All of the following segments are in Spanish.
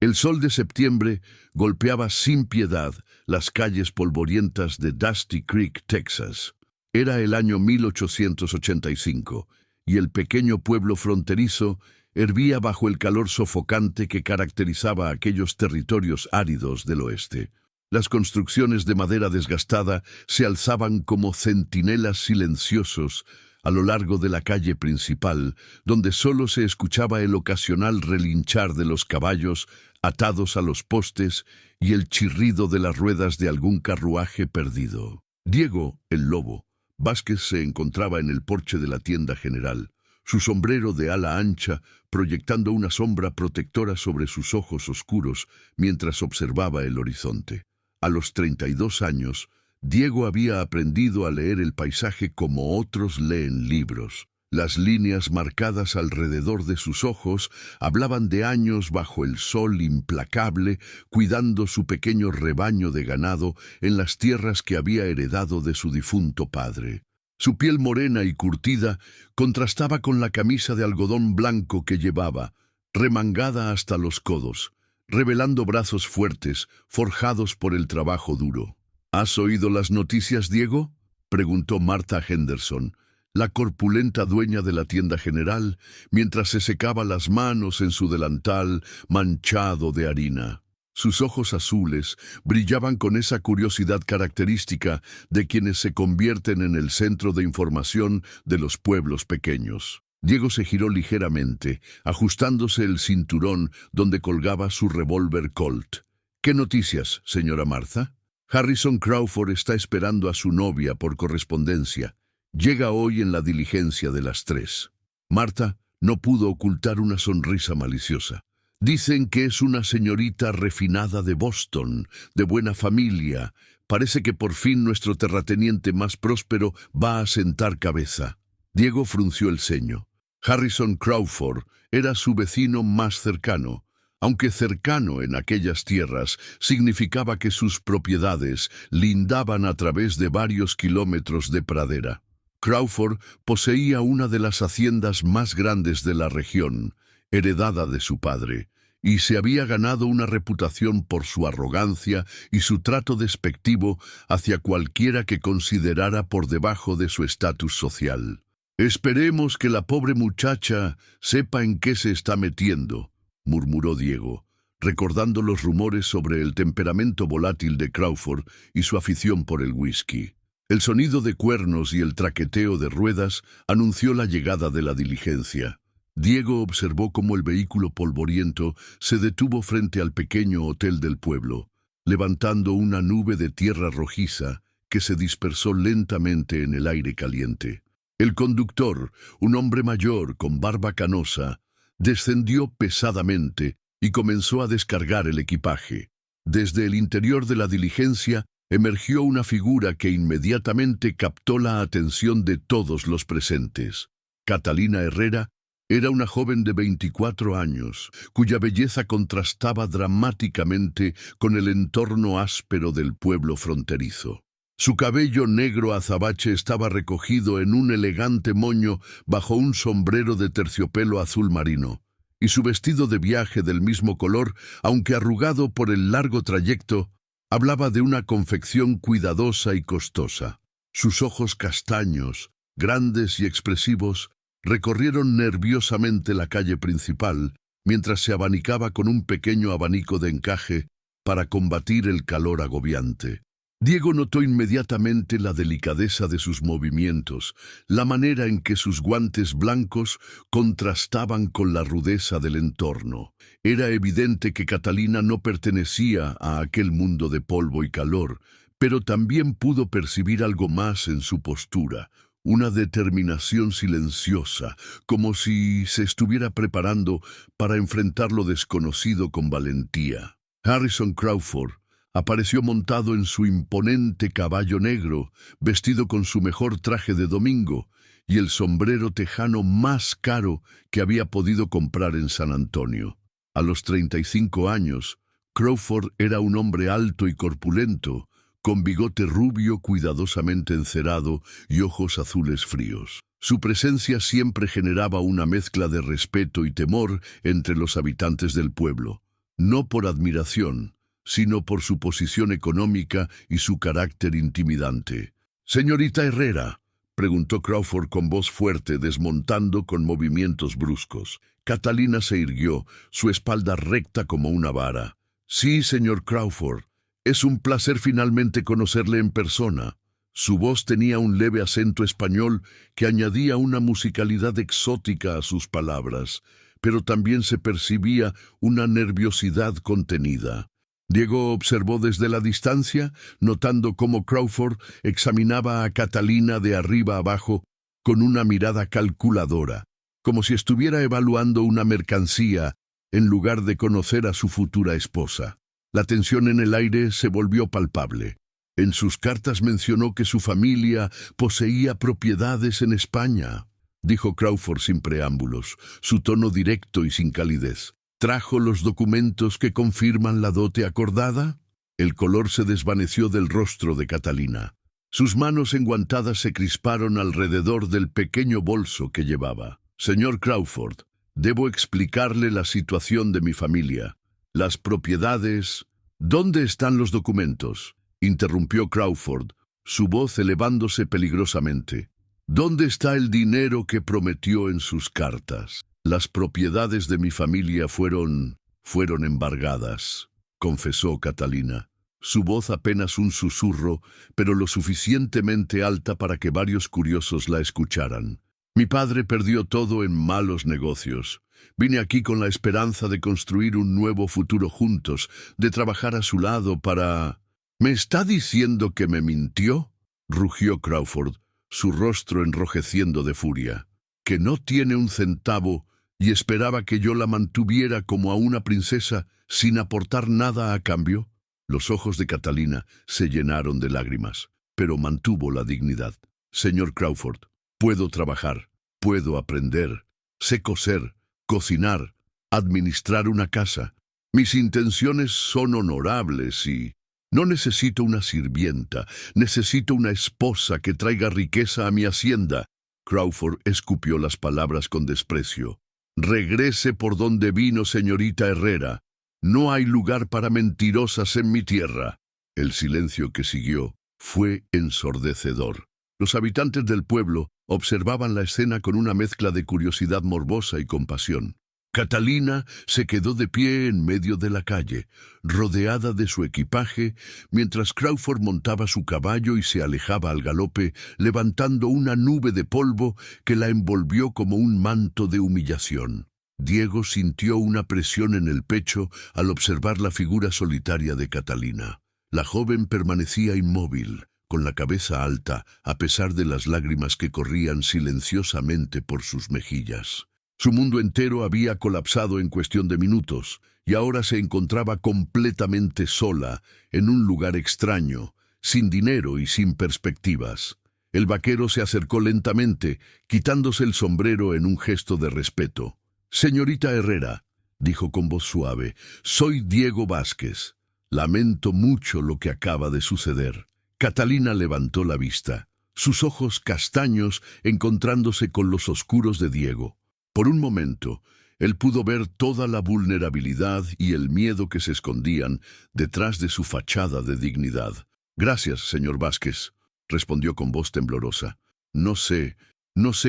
El sol de septiembre golpeaba sin piedad las calles polvorientas de Dusty Creek, Texas. Era el año 1885, y el pequeño pueblo fronterizo hervía bajo el calor sofocante que caracterizaba aquellos territorios áridos del oeste. Las construcciones de madera desgastada se alzaban como centinelas silenciosos a lo largo de la calle principal, donde solo se escuchaba el ocasional relinchar de los caballos atados a los postes y el chirrido de las ruedas de algún carruaje perdido. Diego, el lobo, Vázquez se encontraba en el porche de la tienda general, su sombrero de ala ancha proyectando una sombra protectora sobre sus ojos oscuros mientras observaba el horizonte. A los 32 años, Diego había aprendido a leer el paisaje como otros leen libros. Las líneas marcadas alrededor de sus ojos hablaban de años bajo el sol implacable, cuidando su pequeño rebaño de ganado en las tierras que había heredado de su difunto padre. Su piel morena y curtida contrastaba con la camisa de algodón blanco que llevaba, remangada hasta los codos, revelando brazos fuertes, forjados por el trabajo duro. ¿Has oído las noticias, Diego?, preguntó Martha Henderson, la corpulenta dueña de la tienda general, mientras se secaba las manos en su delantal manchado de harina. Sus ojos azules brillaban con esa curiosidad característica de quienes se convierten en el centro de información de los pueblos pequeños. Diego se giró ligeramente, ajustándose el cinturón donde colgaba su revólver Colt. ¿Qué noticias, señora Martha? Harrison Crawford está esperando a su novia por correspondencia. Llega hoy en la diligencia de las 3. Martha no pudo ocultar una sonrisa maliciosa. Dicen que es una señorita refinada de Boston, de buena familia. Parece que por fin nuestro terrateniente más próspero va a sentar cabeza. Diego frunció el ceño. Harrison Crawford era su vecino más cercano, aunque cercano en aquellas tierras significaba que sus propiedades lindaban a través de varios kilómetros de pradera. Crawford poseía una de las haciendas más grandes de la región, heredada de su padre, y se había ganado una reputación por su arrogancia y su trato despectivo hacia cualquiera que considerara por debajo de su estatus social. «Esperemos que la pobre muchacha sepa en qué se está metiendo», murmuró Diego, recordando los rumores sobre el temperamento volátil de Crawford y su afición por el whisky. El sonido de cuernos y el traqueteo de ruedas anunció la llegada de la diligencia. Diego observó cómo el vehículo polvoriento se detuvo frente al pequeño hotel del pueblo, levantando una nube de tierra rojiza que se dispersó lentamente en el aire caliente. El conductor, un hombre mayor con barba canosa, descendió pesadamente y comenzó a descargar el equipaje. Desde el interior de la diligencia emergió una figura que inmediatamente captó la atención de todos los presentes. Catalina Herrera era una joven de 24 años, cuya belleza contrastaba dramáticamente con el entorno áspero del pueblo fronterizo. Su cabello negro azabache estaba recogido en un elegante moño bajo un sombrero de terciopelo azul marino, y su vestido de viaje del mismo color, aunque arrugado por el largo trayecto, hablaba de una confección cuidadosa y costosa. Sus ojos castaños, grandes y expresivos, recorrieron nerviosamente la calle principal, mientras se abanicaba con un pequeño abanico de encaje para combatir el calor agobiante. Diego notó inmediatamente la delicadeza de sus movimientos, la manera en que sus guantes blancos contrastaban con la rudeza del entorno. Era evidente que Catalina no pertenecía a aquel mundo de polvo y calor, pero también pudo percibir algo más en su postura, una determinación silenciosa, como si se estuviera preparando para enfrentar lo desconocido con valentía. Harrison Crawford apareció montado en su imponente caballo negro, vestido con su mejor traje de domingo y el sombrero tejano más caro que había podido comprar en San Antonio. A los 35 años, Crawford era un hombre alto y corpulento, con bigote rubio cuidadosamente encerado y ojos azules fríos. Su presencia siempre generaba una mezcla de respeto y temor entre los habitantes del pueblo. no por admiración, sino por su posición económica y su carácter intimidante. «Señorita Herrera», preguntó Crawford con voz fuerte, desmontando con movimientos bruscos. Catalina se irguió, su espalda recta como una vara. «Sí, señor Crawford. Es un placer finalmente conocerle en persona». Su voz tenía un leve acento español que añadía una musicalidad exótica a sus palabras, pero también se percibía una nerviosidad contenida. Diego observó desde la distancia, notando cómo Crawford examinaba a Catalina de arriba abajo con una mirada calculadora, como si estuviera evaluando una mercancía en lugar de conocer a su futura esposa. La tensión en el aire se volvió palpable. En sus cartas mencionó que su familia poseía propiedades en España, dijo Crawford sin preámbulos, su tono directo y sin calidez. ¿Trajo los documentos que confirman la dote acordada? El color se desvaneció del rostro de Catalina. Sus manos enguantadas se crisparon alrededor del pequeño bolso que llevaba. «Señor Crawford, debo explicarle la situación de mi familia. Las propiedades... ¿Dónde están los documentos?», interrumpió Crawford, su voz elevándose peligrosamente. «¿Dónde está el dinero que prometió en sus cartas? Las propiedades de mi familia fueron embargadas», confesó Catalina. Su voz apenas un susurro, pero lo suficientemente alta para que varios curiosos la escucharan. «Mi padre perdió todo en malos negocios. Vine aquí con la esperanza de construir un nuevo futuro juntos, de trabajar a su lado para...» «¿Me está diciendo que me mintió?», rugió Crawford, su rostro enrojeciendo de furia. «¿Que no tiene un centavo y esperaba que yo la mantuviera como a una princesa sin aportar nada a cambio?» Los ojos de Catalina se llenaron de lágrimas, pero mantuvo la dignidad. «Señor Crawford, puedo trabajar, puedo aprender, sé coser, cocinar, administrar una casa. Mis intenciones son honorables y... no necesito una sirvienta, necesito una esposa que traiga riqueza a mi hacienda». Crawford escupió las palabras con desprecio. «Regrese por donde vino, señorita Herrera. No hay lugar para mentirosas en mi tierra». El silencio que siguió fue ensordecedor. Los habitantes del pueblo observaban la escena con una mezcla de curiosidad morbosa y compasión. Catalina se quedó de pie en medio de la calle, rodeada de su equipaje, mientras Crawford montaba su caballo y se alejaba al galope, levantando una nube de polvo que la envolvió como un manto de humillación. Diego sintió una presión en el pecho al observar la figura solitaria de Catalina. La joven permanecía inmóvil, con la cabeza alta, a pesar de las lágrimas que corrían silenciosamente por sus mejillas. Su mundo entero había colapsado en cuestión de minutos, y ahora se encontraba completamente sola, en un lugar extraño, sin dinero y sin perspectivas. El vaquero se acercó lentamente, quitándose el sombrero en un gesto de respeto. «Señorita Herrera», dijo con voz suave, «soy Diego Vázquez. Lamento mucho lo que acaba de suceder». Catalina levantó la vista, sus ojos castaños encontrándose con los oscuros de Diego. Por un momento, él pudo ver toda la vulnerabilidad y el miedo que se escondían detrás de su fachada de dignidad. «Gracias, señor Vázquez», respondió con voz temblorosa. No sé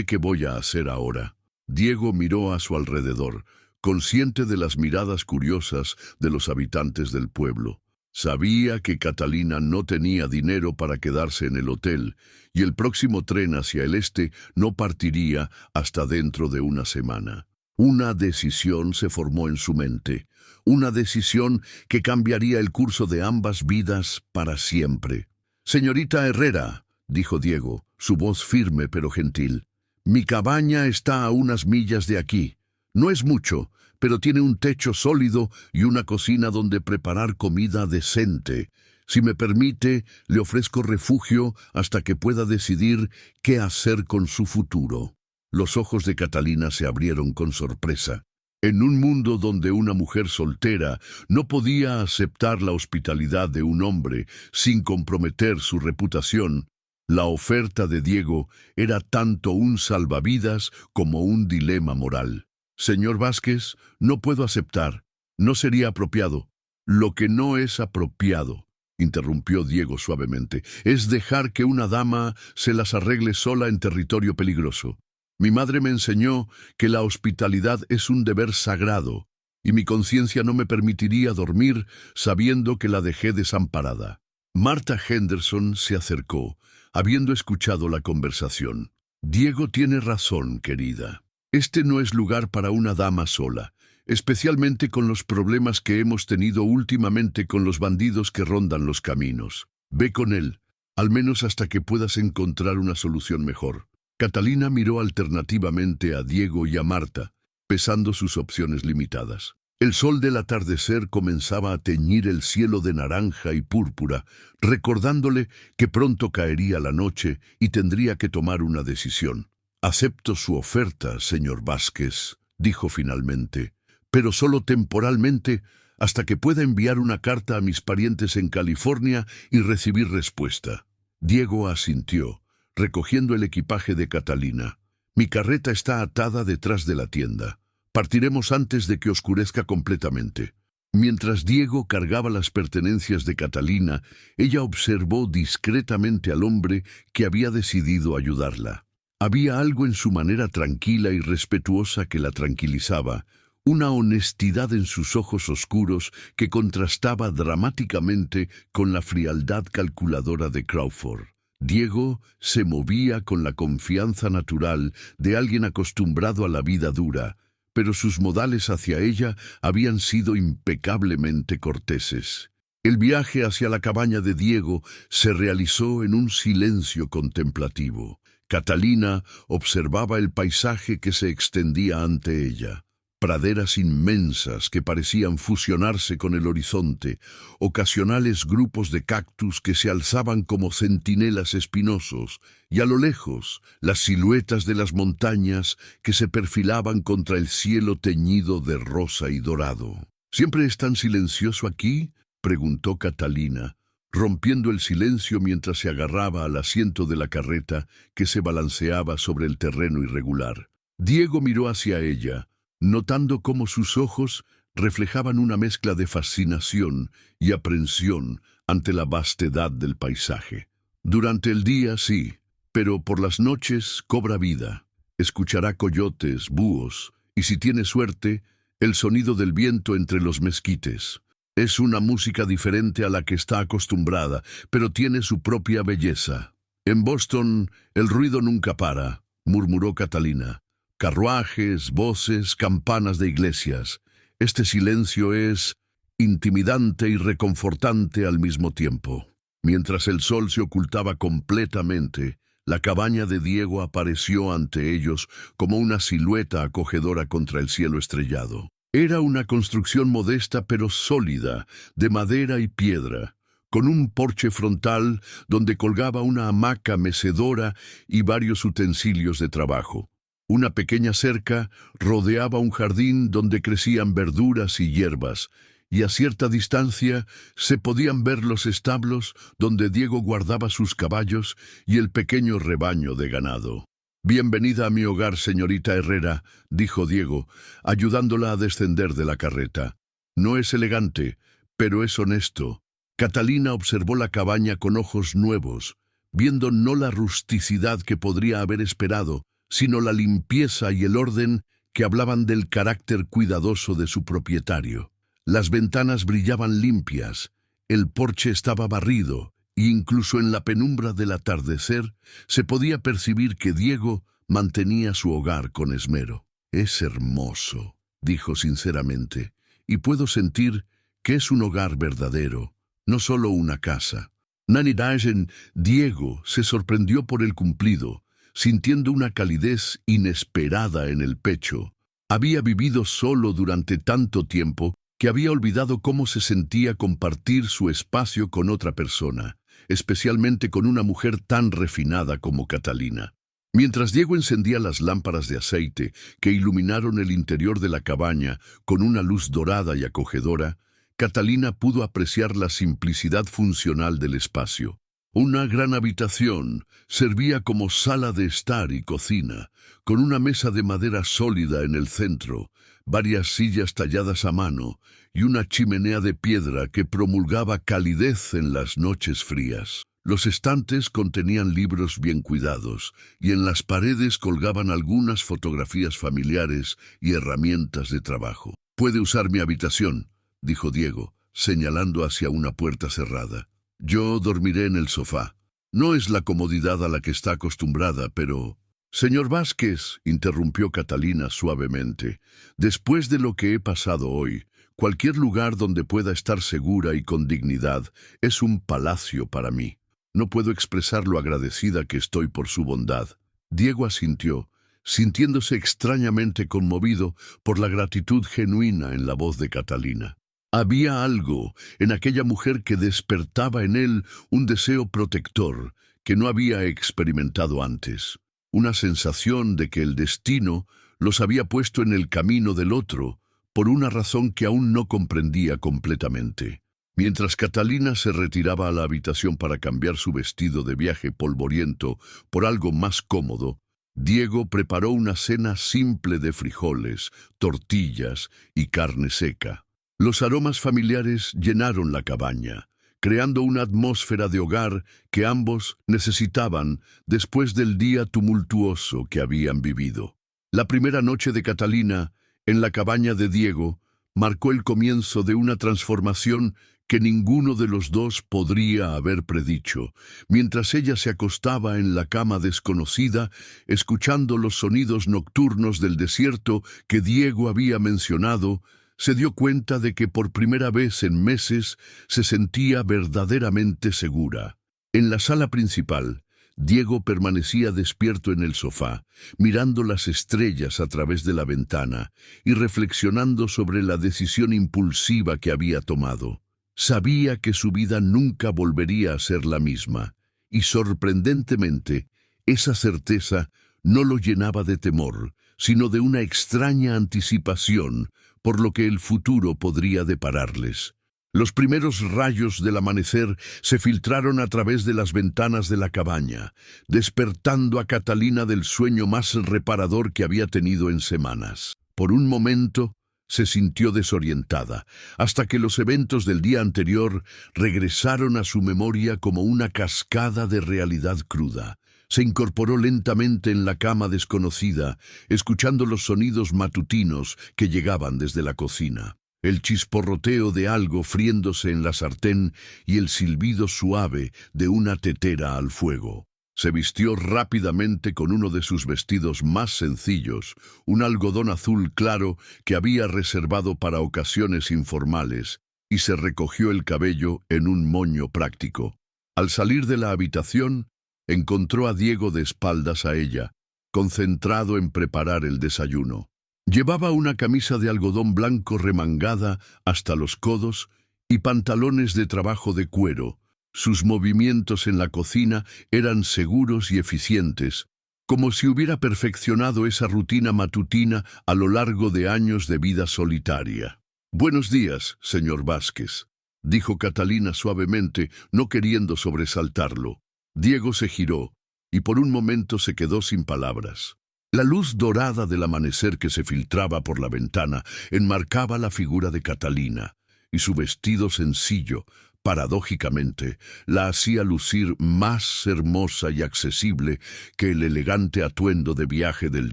qué voy a hacer ahora». Diego miró a su alrededor, consciente de las miradas curiosas de los habitantes del pueblo. Sabía que Catalina no tenía dinero para quedarse en el hotel, y el próximo tren hacia el este no partiría hasta dentro de una semana. Una decisión se formó en su mente, una decisión que cambiaría el curso de ambas vidas para siempre. «Señorita Herrera», dijo Diego, su voz firme pero gentil, «mi cabaña está a unas millas de aquí. No es mucho, pero tiene un techo sólido y una cocina donde preparar comida decente. Si me permite, le ofrezco refugio hasta que pueda decidir qué hacer con su futuro». Los ojos de Catalina se abrieron con sorpresa. En un mundo donde una mujer soltera no podía aceptar la hospitalidad de un hombre sin comprometer su reputación, la oferta de Diego era tanto un salvavidas como un dilema moral. «Señor Vázquez, no puedo aceptar. No sería apropiado. Lo que no es apropiado, interrumpió Diego suavemente, es dejar que una dama se las arregle sola en territorio peligroso. Mi madre me enseñó que la hospitalidad es un deber sagrado, y mi conciencia no me permitiría dormir sabiendo que la dejé desamparada. Marta Henderson se acercó, habiendo escuchado la conversación. Diego tiene razón, querida. Este no es lugar para una dama sola, especialmente con los problemas que hemos tenido últimamente con los bandidos que rondan los caminos. Ve con él, al menos hasta que puedas encontrar una solución mejor. Catalina miró alternativamente a Diego y a Marta, pesando sus opciones limitadas. El sol del atardecer comenzaba a teñir el cielo de naranja y púrpura, recordándole que pronto caería la noche y tendría que tomar una decisión. «Acepto su oferta, señor Vázquez», dijo finalmente, «pero solo temporalmente, hasta que pueda enviar una carta a mis parientes en California y recibir respuesta». Diego asintió, recogiendo el equipaje de Catalina. «Mi carreta está atada detrás de la tienda. Partiremos antes de que oscurezca completamente». Mientras Diego cargaba las pertenencias de Catalina, ella observó discretamente al hombre que había decidido ayudarla. Había algo en su manera tranquila y respetuosa que la tranquilizaba, una honestidad en sus ojos oscuros que contrastaba dramáticamente con la frialdad calculadora de Crawford. Diego se movía con la confianza natural de alguien acostumbrado a la vida dura, pero sus modales hacia ella habían sido impecablemente corteses. El viaje hacia la cabaña de Diego se realizó en un silencio contemplativo. Catalina observaba el paisaje que se extendía ante ella. Praderas inmensas que parecían fusionarse con el horizonte, ocasionales grupos de cactus que se alzaban como centinelas espinosos, y a lo lejos las siluetas de las montañas que se perfilaban contra el cielo teñido de rosa y dorado. «¿Siempre es tan silencioso aquí?», preguntó Catalina, rompiendo el silencio mientras se agarraba al asiento de la carreta que se balanceaba sobre el terreno irregular. Diego miró hacia ella, notando cómo sus ojos reflejaban una mezcla de fascinación y aprensión ante la vastedad del paisaje. «Durante el día sí, pero por las noches cobra vida. Escuchará coyotes, búhos y, si tiene suerte, el sonido del viento entre los mezquites. Es una música diferente a la que está acostumbrada, pero tiene su propia belleza. En Boston el ruido nunca para», murmuró Catalina. «Carruajes, voces, campanas de iglesias. Este silencio es intimidante y reconfortante al mismo tiempo». Mientras el sol se ocultaba completamente, la cabaña de Diego apareció ante ellos como una silueta acogedora contra el cielo estrellado. Era una construcción modesta pero sólida, de madera y piedra, con un porche frontal donde colgaba una hamaca mecedora y varios utensilios de trabajo. Una pequeña cerca rodeaba un jardín donde crecían verduras y hierbas, y a cierta distancia se podían ver los establos donde Diego guardaba sus caballos y el pequeño rebaño de ganado. «Bienvenida a mi hogar, señorita Herrera», dijo Diego, ayudándola a descender de la carreta. «No es elegante, pero es honesto». Catalina observó la cabaña con ojos nuevos, viendo no la rusticidad que podría haber esperado, sino la limpieza y el orden que hablaban del carácter cuidadoso de su propietario. Las ventanas brillaban limpias, el porche estaba barrido, e incluso en la penumbra del atardecer se podía percibir que Diego mantenía su hogar con esmero. «Es hermoso», dijo sinceramente, «y puedo sentir que es un hogar verdadero, no solo una casa». Nanny Dagen, Diego se sorprendió por el cumplido, sintiendo una calidez inesperada en el pecho. Había vivido solo durante tanto tiempo que había olvidado cómo se sentía compartir su espacio con otra persona, especialmente con una mujer tan refinada como Catalina. Mientras Diego encendía las lámparas de aceite que iluminaron el interior de la cabaña con una luz dorada y acogedora, Catalina pudo apreciar la simplicidad funcional del espacio. Una gran habitación servía como sala de estar y cocina, con una mesa de madera sólida en el centro, varias sillas talladas a mano y una chimenea de piedra que promulgaba calidez en las noches frías. Los estantes contenían libros bien cuidados, y en las paredes colgaban algunas fotografías familiares y herramientas de trabajo. «Puede usar mi habitación», dijo Diego, señalando hacia una puerta cerrada. «Yo dormiré en el sofá. No es la comodidad a la que está acostumbrada, pero...» «Señor Vázquez», interrumpió Catalina suavemente, «después de lo que he pasado hoy, cualquier lugar donde pueda estar segura y con dignidad es un palacio para mí. No puedo expresar lo agradecida que estoy por su bondad». Diego asintió, sintiéndose extrañamente conmovido por la gratitud genuina en la voz de Catalina. Había algo en aquella mujer que despertaba en él un deseo protector que no había experimentado antes. Una sensación de que el destino los había puesto en el camino del otro por una razón que aún no comprendía completamente. Mientras Catalina se retiraba a la habitación para cambiar su vestido de viaje polvoriento por algo más cómodo, Diego preparó una cena simple de frijoles, tortillas y carne seca. Los aromas familiares llenaron la cabaña, creando una atmósfera de hogar que ambos necesitaban después del día tumultuoso que habían vivido. La primera noche de Catalina, en la cabaña de Diego, marcó el comienzo de una transformación que ninguno de los dos podría haber predicho. Mientras ella se acostaba en la cama desconocida, escuchando los sonidos nocturnos del desierto que Diego había mencionado, se dio cuenta de que por primera vez en meses se sentía verdaderamente segura. En la sala principal, Diego permanecía despierto en el sofá, mirando las estrellas a través de la ventana y reflexionando sobre la decisión impulsiva que había tomado. Sabía que su vida nunca volvería a ser la misma, y sorprendentemente, esa certeza no lo llenaba de temor, sino de una extraña anticipación por lo que el futuro podría depararles. Los primeros rayos del amanecer se filtraron a través de las ventanas de la cabaña, despertando a Catalina del sueño más reparador que había tenido en semanas. Por un momento se sintió desorientada, hasta que los eventos del día anterior regresaron a su memoria como una cascada de realidad cruda. Se incorporó lentamente en la cama desconocida, escuchando los sonidos matutinos que llegaban desde la cocina. El chisporroteo de algo friéndose en la sartén y el silbido suave de una tetera al fuego. Se vistió rápidamente con uno de sus vestidos más sencillos, un algodón azul claro que había reservado para ocasiones informales, y se recogió el cabello en un moño práctico. Al salir de la habitación, encontró a Diego de espaldas a ella, concentrado en preparar el desayuno. Llevaba una camisa de algodón blanco remangada hasta los codos y pantalones de trabajo de cuero. Sus movimientos en la cocina eran seguros y eficientes, como si hubiera perfeccionado esa rutina matutina a lo largo de años de vida solitaria. «Buenos días, señor Vázquez», dijo Catalina suavemente, no queriendo sobresaltarlo. Diego se giró, y por un momento se quedó sin palabras. La luz dorada del amanecer que se filtraba por la ventana enmarcaba la figura de Catalina, y su vestido sencillo, paradójicamente, la hacía lucir más hermosa y accesible que el elegante atuendo de viaje del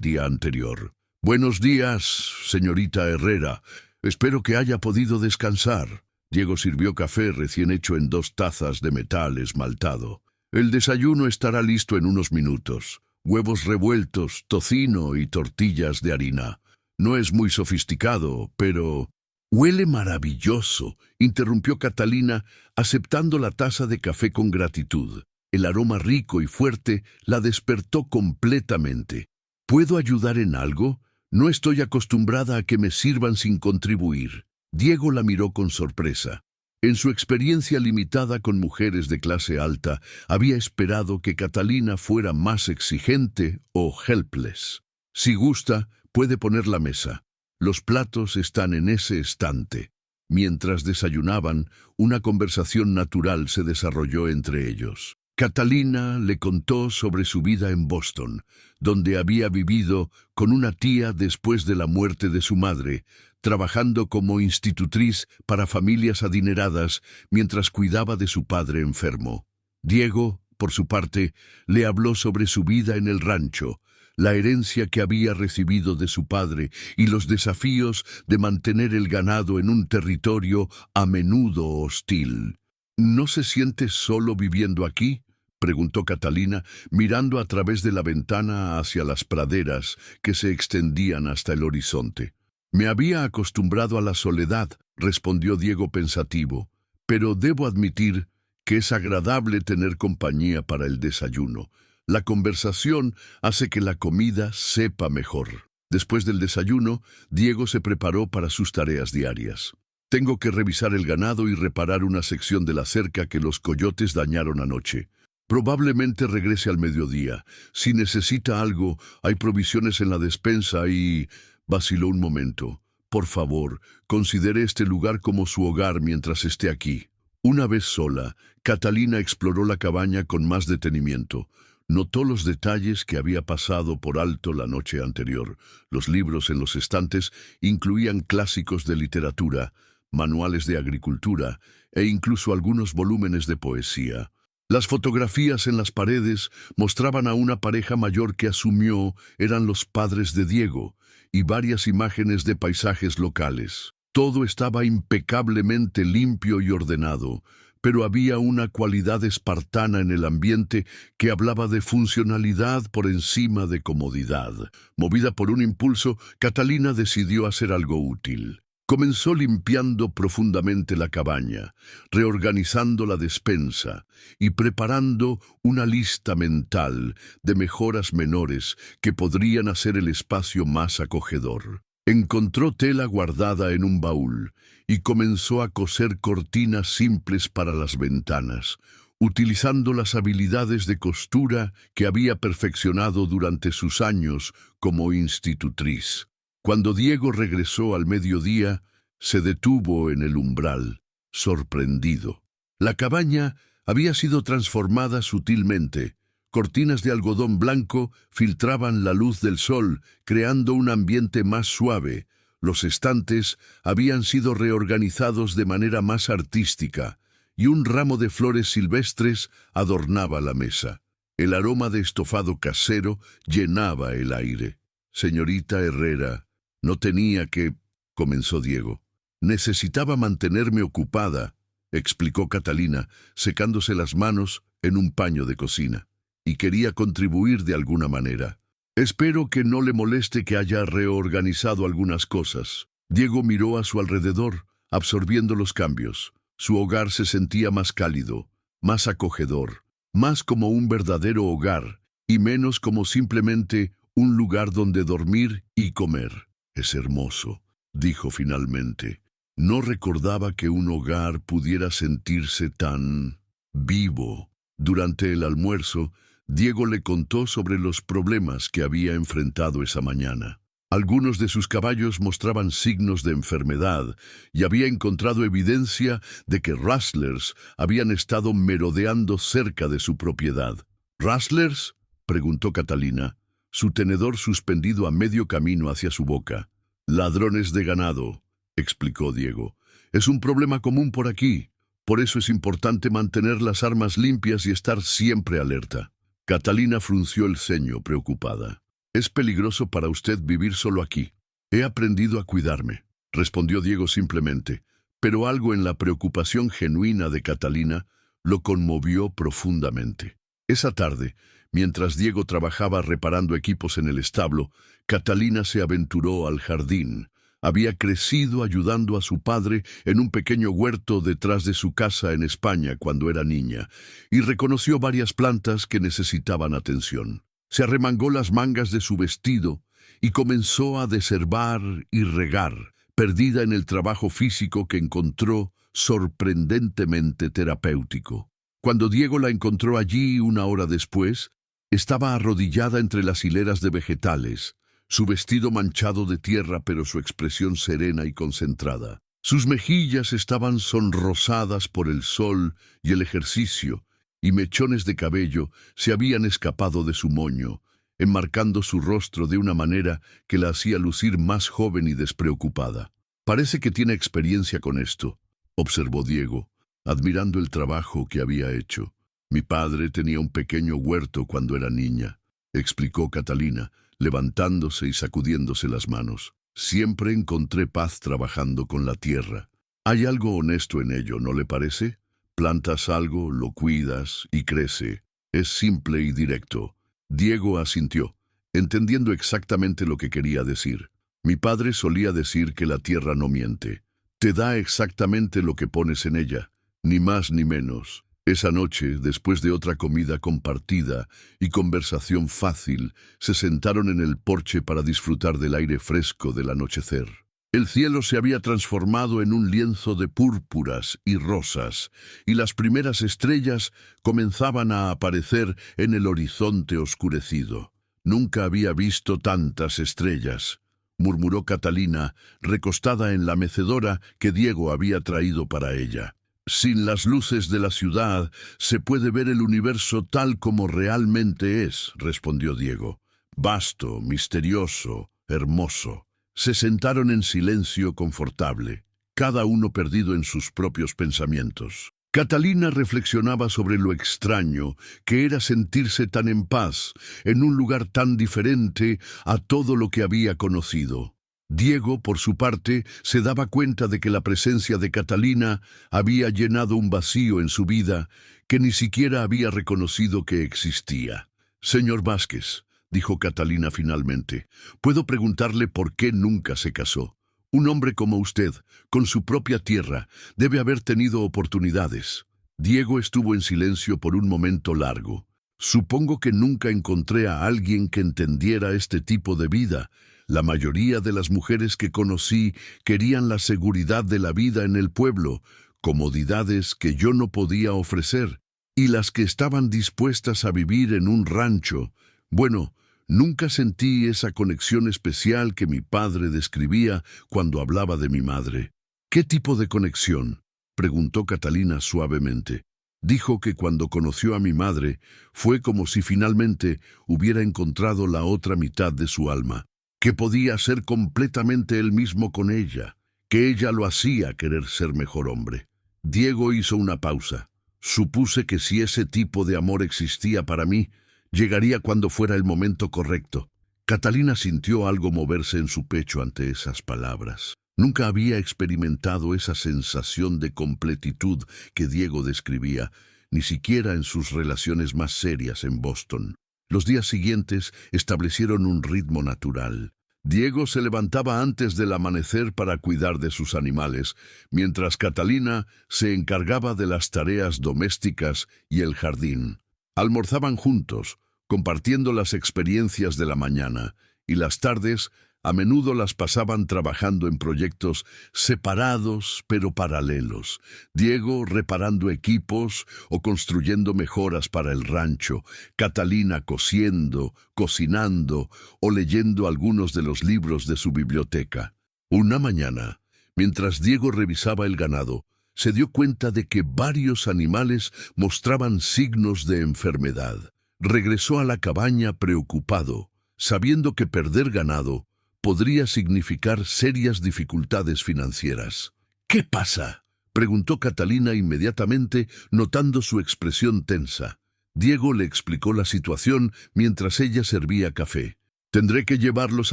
día anterior. «Buenos días, señorita Herrera. Espero que haya podido descansar». Diego sirvió café recién hecho en 2 tazas de metal esmaltado. «El desayuno estará listo en unos minutos. Huevos revueltos, tocino y tortillas de harina. No es muy sofisticado, pero...» «Huele maravilloso», interrumpió Catalina, aceptando la taza de café con gratitud. El aroma rico y fuerte la despertó completamente. «¿Puedo ayudar en algo? No estoy acostumbrada a que me sirvan sin contribuir». Diego la miró con sorpresa. En su experiencia limitada con mujeres de clase alta, había esperado que Catalina fuera más exigente o helpless. «Si gusta, puede poner la mesa. Los platos están en ese estante». Mientras desayunaban, una conversación natural se desarrolló entre ellos. Catalina le contó sobre su vida en Boston, donde había vivido con una tía después de la muerte de su madre, trabajando como institutriz para familias adineradas mientras cuidaba de su padre enfermo. Diego, por su parte, le habló sobre su vida en el rancho, la herencia que había recibido de su padre y los desafíos de mantener el ganado en un territorio a menudo hostil. ¿No se siente solo viviendo aquí?, preguntó Catalina, mirando a través de la ventana hacia las praderas que se extendían hasta el horizonte. Me había acostumbrado a la soledad, respondió Diego pensativo, pero debo admitir que es agradable tener compañía para el desayuno. La conversación hace que la comida sepa mejor. Después del desayuno, Diego se preparó para sus tareas diarias. Tengo que revisar el ganado y reparar una sección de la cerca que los coyotes dañaron anoche. Probablemente regrese al mediodía. Si necesita algo, hay provisiones en la despensa y... Vaciló un momento. Por favor, considere este lugar como su hogar mientras esté aquí. Una vez sola, Catalina exploró la cabaña con más detenimiento. Notó los detalles que había pasado por alto la noche anterior. Los libros en los estantes incluían clásicos de literatura, manuales de agricultura e incluso algunos volúmenes de poesía. Las fotografías en las paredes mostraban a una pareja mayor que asumió eran los padres de Diego, y varias imágenes de paisajes locales. Todo estaba impecablemente limpio y ordenado, pero había una cualidad espartana en el ambiente que hablaba de funcionalidad por encima de comodidad. Movida por un impulso, Catalina decidió hacer algo útil. Comenzó limpiando profundamente la cabaña, reorganizando la despensa y preparando una lista mental de mejoras menores que podrían hacer el espacio más acogedor. Encontró tela guardada en un baúl y comenzó a coser cortinas simples para las ventanas, utilizando las habilidades de costura que había perfeccionado durante sus años como institutriz. Cuando Diego regresó al mediodía, se detuvo en el umbral, sorprendido. La cabaña había sido transformada sutilmente. Cortinas de algodón blanco filtraban la luz del sol, creando un ambiente más suave. Los estantes habían sido reorganizados de manera más artística, y un ramo de flores silvestres adornaba la mesa. El aroma de estofado casero llenaba el aire. Señorita Herrera, no tenía que... comenzó Diego. Necesitaba mantenerme ocupada, explicó Catalina, secándose las manos en un paño de cocina, y quería contribuir de alguna manera. Espero que no le moleste que haya reorganizado algunas cosas. Diego miró a su alrededor, absorbiendo los cambios. Su hogar se sentía más cálido, más acogedor, más como un verdadero hogar, y menos como simplemente un lugar donde dormir y comer. Es hermoso, dijo finalmente. No recordaba que un hogar pudiera sentirse tan vivo. Durante el almuerzo, Diego le contó sobre los problemas que había enfrentado esa mañana. Algunos de sus caballos mostraban signos de enfermedad y había encontrado evidencia de que rustlers habían estado merodeando cerca de su propiedad. ¿Rustlers?, preguntó Catalina, su tenedor suspendido a medio camino hacia su boca. Ladrones de ganado, explicó Diego. Es un problema común por aquí. Por eso es importante mantener las armas limpias y estar siempre alerta. Catalina frunció el ceño, preocupada. Es peligroso para usted vivir solo aquí. He aprendido a cuidarme, respondió Diego simplemente, pero algo en la preocupación genuina de Catalina lo conmovió profundamente. Esa tarde, mientras Diego trabajaba reparando equipos en el establo, Catalina se aventuró al jardín. Había crecido ayudando a su padre en un pequeño huerto detrás de su casa en España cuando era niña, y reconoció varias plantas que necesitaban atención. Se arremangó las mangas de su vestido y comenzó a desherbar y regar, perdida en el trabajo físico que encontró sorprendentemente terapéutico. Cuando Diego la encontró allí una hora después, estaba arrodillada entre las hileras de vegetales, su vestido manchado de tierra pero su expresión serena y concentrada. Sus mejillas estaban sonrosadas por el sol y el ejercicio, y mechones de cabello se habían escapado de su moño, enmarcando su rostro de una manera que la hacía lucir más joven y despreocupada. Parece que tiene experiencia con esto, observó Diego, admirando el trabajo que había hecho. Mi padre tenía un pequeño huerto cuando era niña, explicó Catalina, levantándose y sacudiéndose las manos. Siempre encontré paz trabajando con la tierra. Hay algo honesto en ello, ¿no le parece? Plantas algo, lo cuidas y crece. Es simple y directo. Diego asintió, entendiendo exactamente lo que quería decir. Mi padre solía decir que la tierra no miente. Te da exactamente lo que pones en ella, ni más ni menos. Esa noche, después de otra comida compartida y conversación fácil, se sentaron en el porche para disfrutar del aire fresco del anochecer. El cielo se había transformado en un lienzo de púrpuras y rosas, y las primeras estrellas comenzaban a aparecer en el horizonte oscurecido. Nunca había visto tantas estrellas, murmuró Catalina, recostada en la mecedora que Diego había traído para ella. Sin las luces de la ciudad se puede ver el universo tal como realmente es, respondió Diego. Vasto, misterioso, hermoso. Se sentaron en silencio confortable, cada uno perdido en sus propios pensamientos. Catalina reflexionaba sobre lo extraño que era sentirse tan en paz en un lugar tan diferente a todo lo que había conocido. Diego, por su parte, se daba cuenta de que la presencia de Catalina había llenado un vacío en su vida que ni siquiera había reconocido que existía. Señor Vázquez, dijo Catalina finalmente, ¿puedo preguntarle por qué nunca se casó? Un hombre como usted, con su propia tierra, debe haber tenido oportunidades. Diego estuvo en silencio por un momento largo. Supongo que nunca encontré a alguien que entendiera este tipo de vida. La mayoría de las mujeres que conocí querían la seguridad de la vida en el pueblo, comodidades que yo no podía ofrecer, y las que estaban dispuestas a vivir en un rancho. Bueno, nunca sentí esa conexión especial que mi padre describía cuando hablaba de mi madre. ¿Qué tipo de conexión?, preguntó Catalina suavemente. Dijo que cuando conoció a mi madre fue como si finalmente hubiera encontrado la otra mitad de su alma, que podía ser completamente él mismo con ella, que ella lo hacía querer ser mejor hombre. Diego hizo una pausa. Supuse que si ese tipo de amor existía para mí, llegaría cuando fuera el momento correcto. Catalina sintió algo moverse en su pecho ante esas palabras. Nunca había experimentado esa sensación de completitud que Diego describía, ni siquiera en sus relaciones más serias en Boston. Los días siguientes establecieron un ritmo natural. Diego se levantaba antes del amanecer para cuidar de sus animales, mientras Catalina se encargaba de las tareas domésticas y el jardín. Almorzaban juntos, compartiendo las experiencias de la mañana, y las tardes a menudo las pasaban trabajando en proyectos separados pero paralelos. Diego reparando equipos o construyendo mejoras para el rancho, Catalina cosiendo, cocinando o leyendo algunos de los libros de su biblioteca. Una mañana, mientras Diego revisaba el ganado, se dio cuenta de que varios animales mostraban signos de enfermedad. Regresó a la cabaña preocupado, sabiendo que perder ganado podría significar serias dificultades financieras. ¿Qué pasa?, preguntó Catalina inmediatamente, notando su expresión tensa. Diego le explicó la situación mientras ella servía café. Tendré que llevar los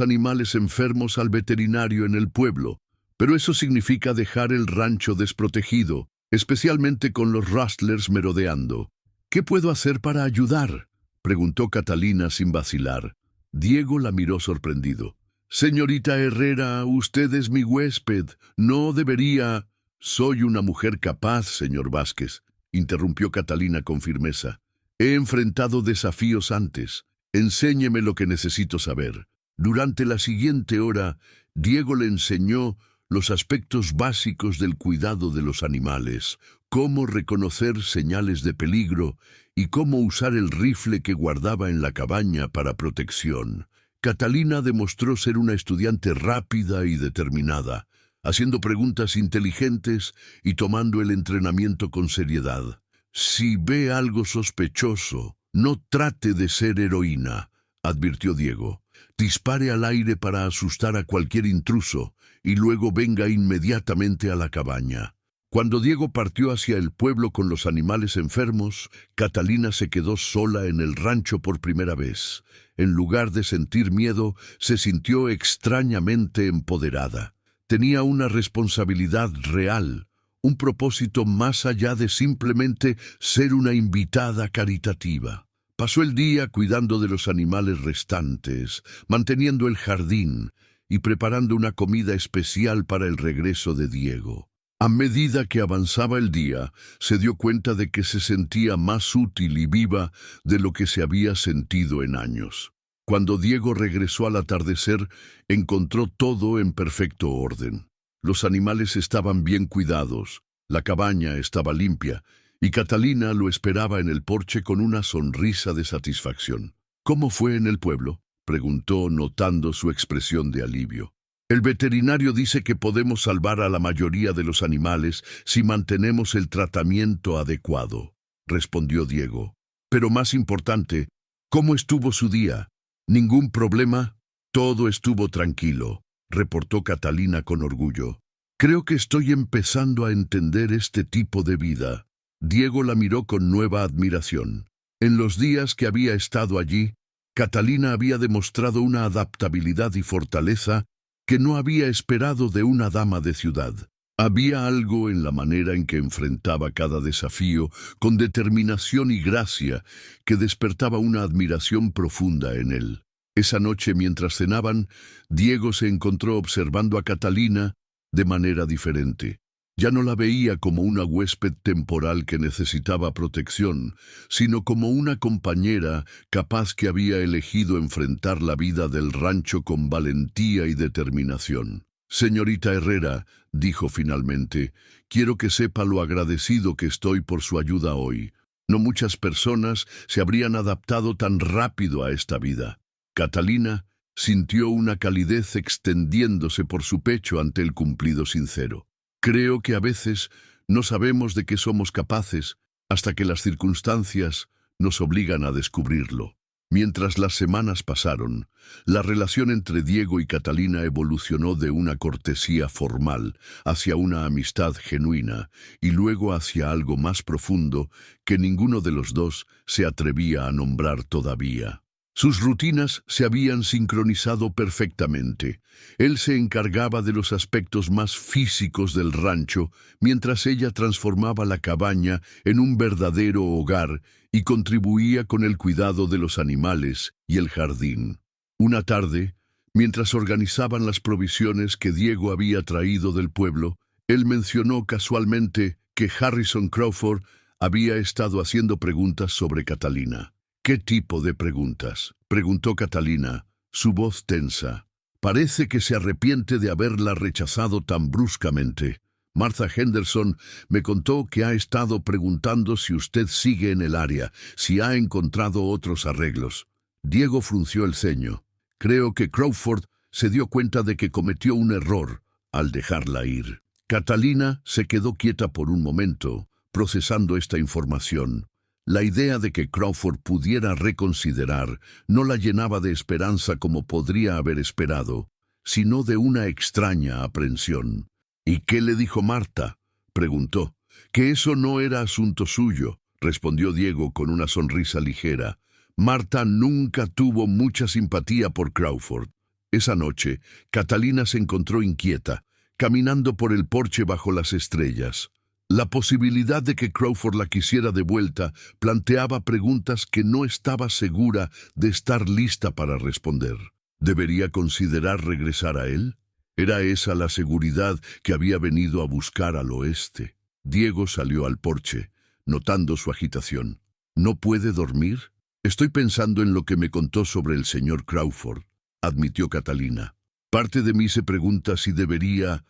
animales enfermos al veterinario en el pueblo, pero eso significa dejar el rancho desprotegido, especialmente con los rustlers merodeando. ¿Qué puedo hacer para ayudar?, preguntó Catalina sin vacilar. Diego la miró sorprendido. Señorita Herrera, usted es mi huésped. No debería... Soy una mujer capaz, señor Vázquez, interrumpió Catalina con firmeza. He enfrentado desafíos antes. Enséñeme lo que necesito saber. Durante la siguiente hora, Diego le enseñó los aspectos básicos del cuidado de los animales, cómo reconocer señales de peligro y cómo usar el rifle que guardaba en la cabaña para protección. Catalina demostró ser una estudiante rápida y determinada, haciendo preguntas inteligentes y tomando el entrenamiento con seriedad. Si ve algo sospechoso, no trate de ser heroína, advirtió Diego. dispare al aire para asustar a cualquier intruso y luego venga inmediatamente a la cabaña. Cuando Diego partió hacia el pueblo con los animales enfermos, Catalina se quedó sola en el rancho por primera vez. En lugar de sentir miedo, se sintió extrañamente empoderada. Tenía una responsabilidad real, un propósito más allá de simplemente ser una invitada caritativa. Pasó el día cuidando de los animales restantes, manteniendo el jardín y preparando una comida especial para el regreso de Diego. A medida que avanzaba el día, se dio cuenta de que se sentía más útil y viva de lo que se había sentido en años. Cuando Diego regresó al atardecer, encontró todo en perfecto orden. Los animales estaban bien cuidados, la cabaña estaba limpia, y Catalina lo esperaba en el porche con una sonrisa de satisfacción. ¿Cómo fue en el pueblo?, preguntó, notando su expresión de alivio. El veterinario dice que podemos salvar a la mayoría de los animales si mantenemos el tratamiento adecuado, respondió Diego. Pero más importante, ¿cómo estuvo su día? ¿Ningún problema? Todo estuvo tranquilo, reportó Catalina con orgullo. Creo que estoy empezando a entender este tipo de vida. Diego la miró con nueva admiración. En los días que había estado allí, Catalina había demostrado una adaptabilidad y fortaleza que no había esperado de una dama de ciudad. Había algo en la manera en que enfrentaba cada desafío con determinación y gracia que despertaba una admiración profunda en él. Esa noche, mientras cenaban, Diego se encontró observando a Catalina de manera diferente. Ya no la veía como una huésped temporal que necesitaba protección, sino como una compañera capaz que había elegido enfrentar la vida del rancho con valentía y determinación. «Señorita Herrera», dijo finalmente, «quiero que sepa lo agradecido que estoy por su ayuda hoy. No muchas personas se habrían adaptado tan rápido a esta vida». Catalina sintió una calidez extendiéndose por su pecho ante el cumplido sincero. «Creo que a veces no sabemos de qué somos capaces hasta que las circunstancias nos obligan a descubrirlo». Mientras las semanas pasaron, la relación entre Diego y Catalina evolucionó de una cortesía formal hacia una amistad genuina y luego hacia algo más profundo que ninguno de los dos se atrevía a nombrar todavía. Sus rutinas se habían sincronizado perfectamente. Él se encargaba de los aspectos más físicos del rancho, mientras ella transformaba la cabaña en un verdadero hogar y contribuía con el cuidado de los animales y el jardín. Una tarde, mientras organizaban las provisiones que Diego había traído del pueblo, él mencionó casualmente que Harrison Crawford había estado haciendo preguntas sobre Catalina. «¿Qué tipo de preguntas?», preguntó Catalina, su voz tensa. «Parece que se arrepiente de haberla rechazado tan bruscamente. Martha Henderson me contó que ha estado preguntando si usted sigue en el área, si ha encontrado otros arreglos». Diego frunció el ceño. «Creo que Crawford se dio cuenta de que cometió un error al dejarla ir». Catalina se quedó quieta por un momento, procesando esta información. La idea de que Crawford pudiera reconsiderar no la llenaba de esperanza como podría haber esperado, sino de una extraña aprensión. «¿Y qué le dijo Marta?», preguntó. «Que eso no era asunto suyo», respondió Diego con una sonrisa ligera. «Marta nunca tuvo mucha simpatía por Crawford». Esa noche, Catalina se encontró inquieta, caminando por el porche bajo las estrellas. La posibilidad de que Crawford la quisiera de vuelta planteaba preguntas que no estaba segura de estar lista para responder. ¿Debería considerar regresar a él? ¿Era esa la seguridad que había venido a buscar al oeste? Diego salió al porche, notando su agitación. ¿No puede dormir? «Estoy pensando en lo que me contó sobre el señor Crawford», admitió Catalina. «Parte de mí se pregunta si debería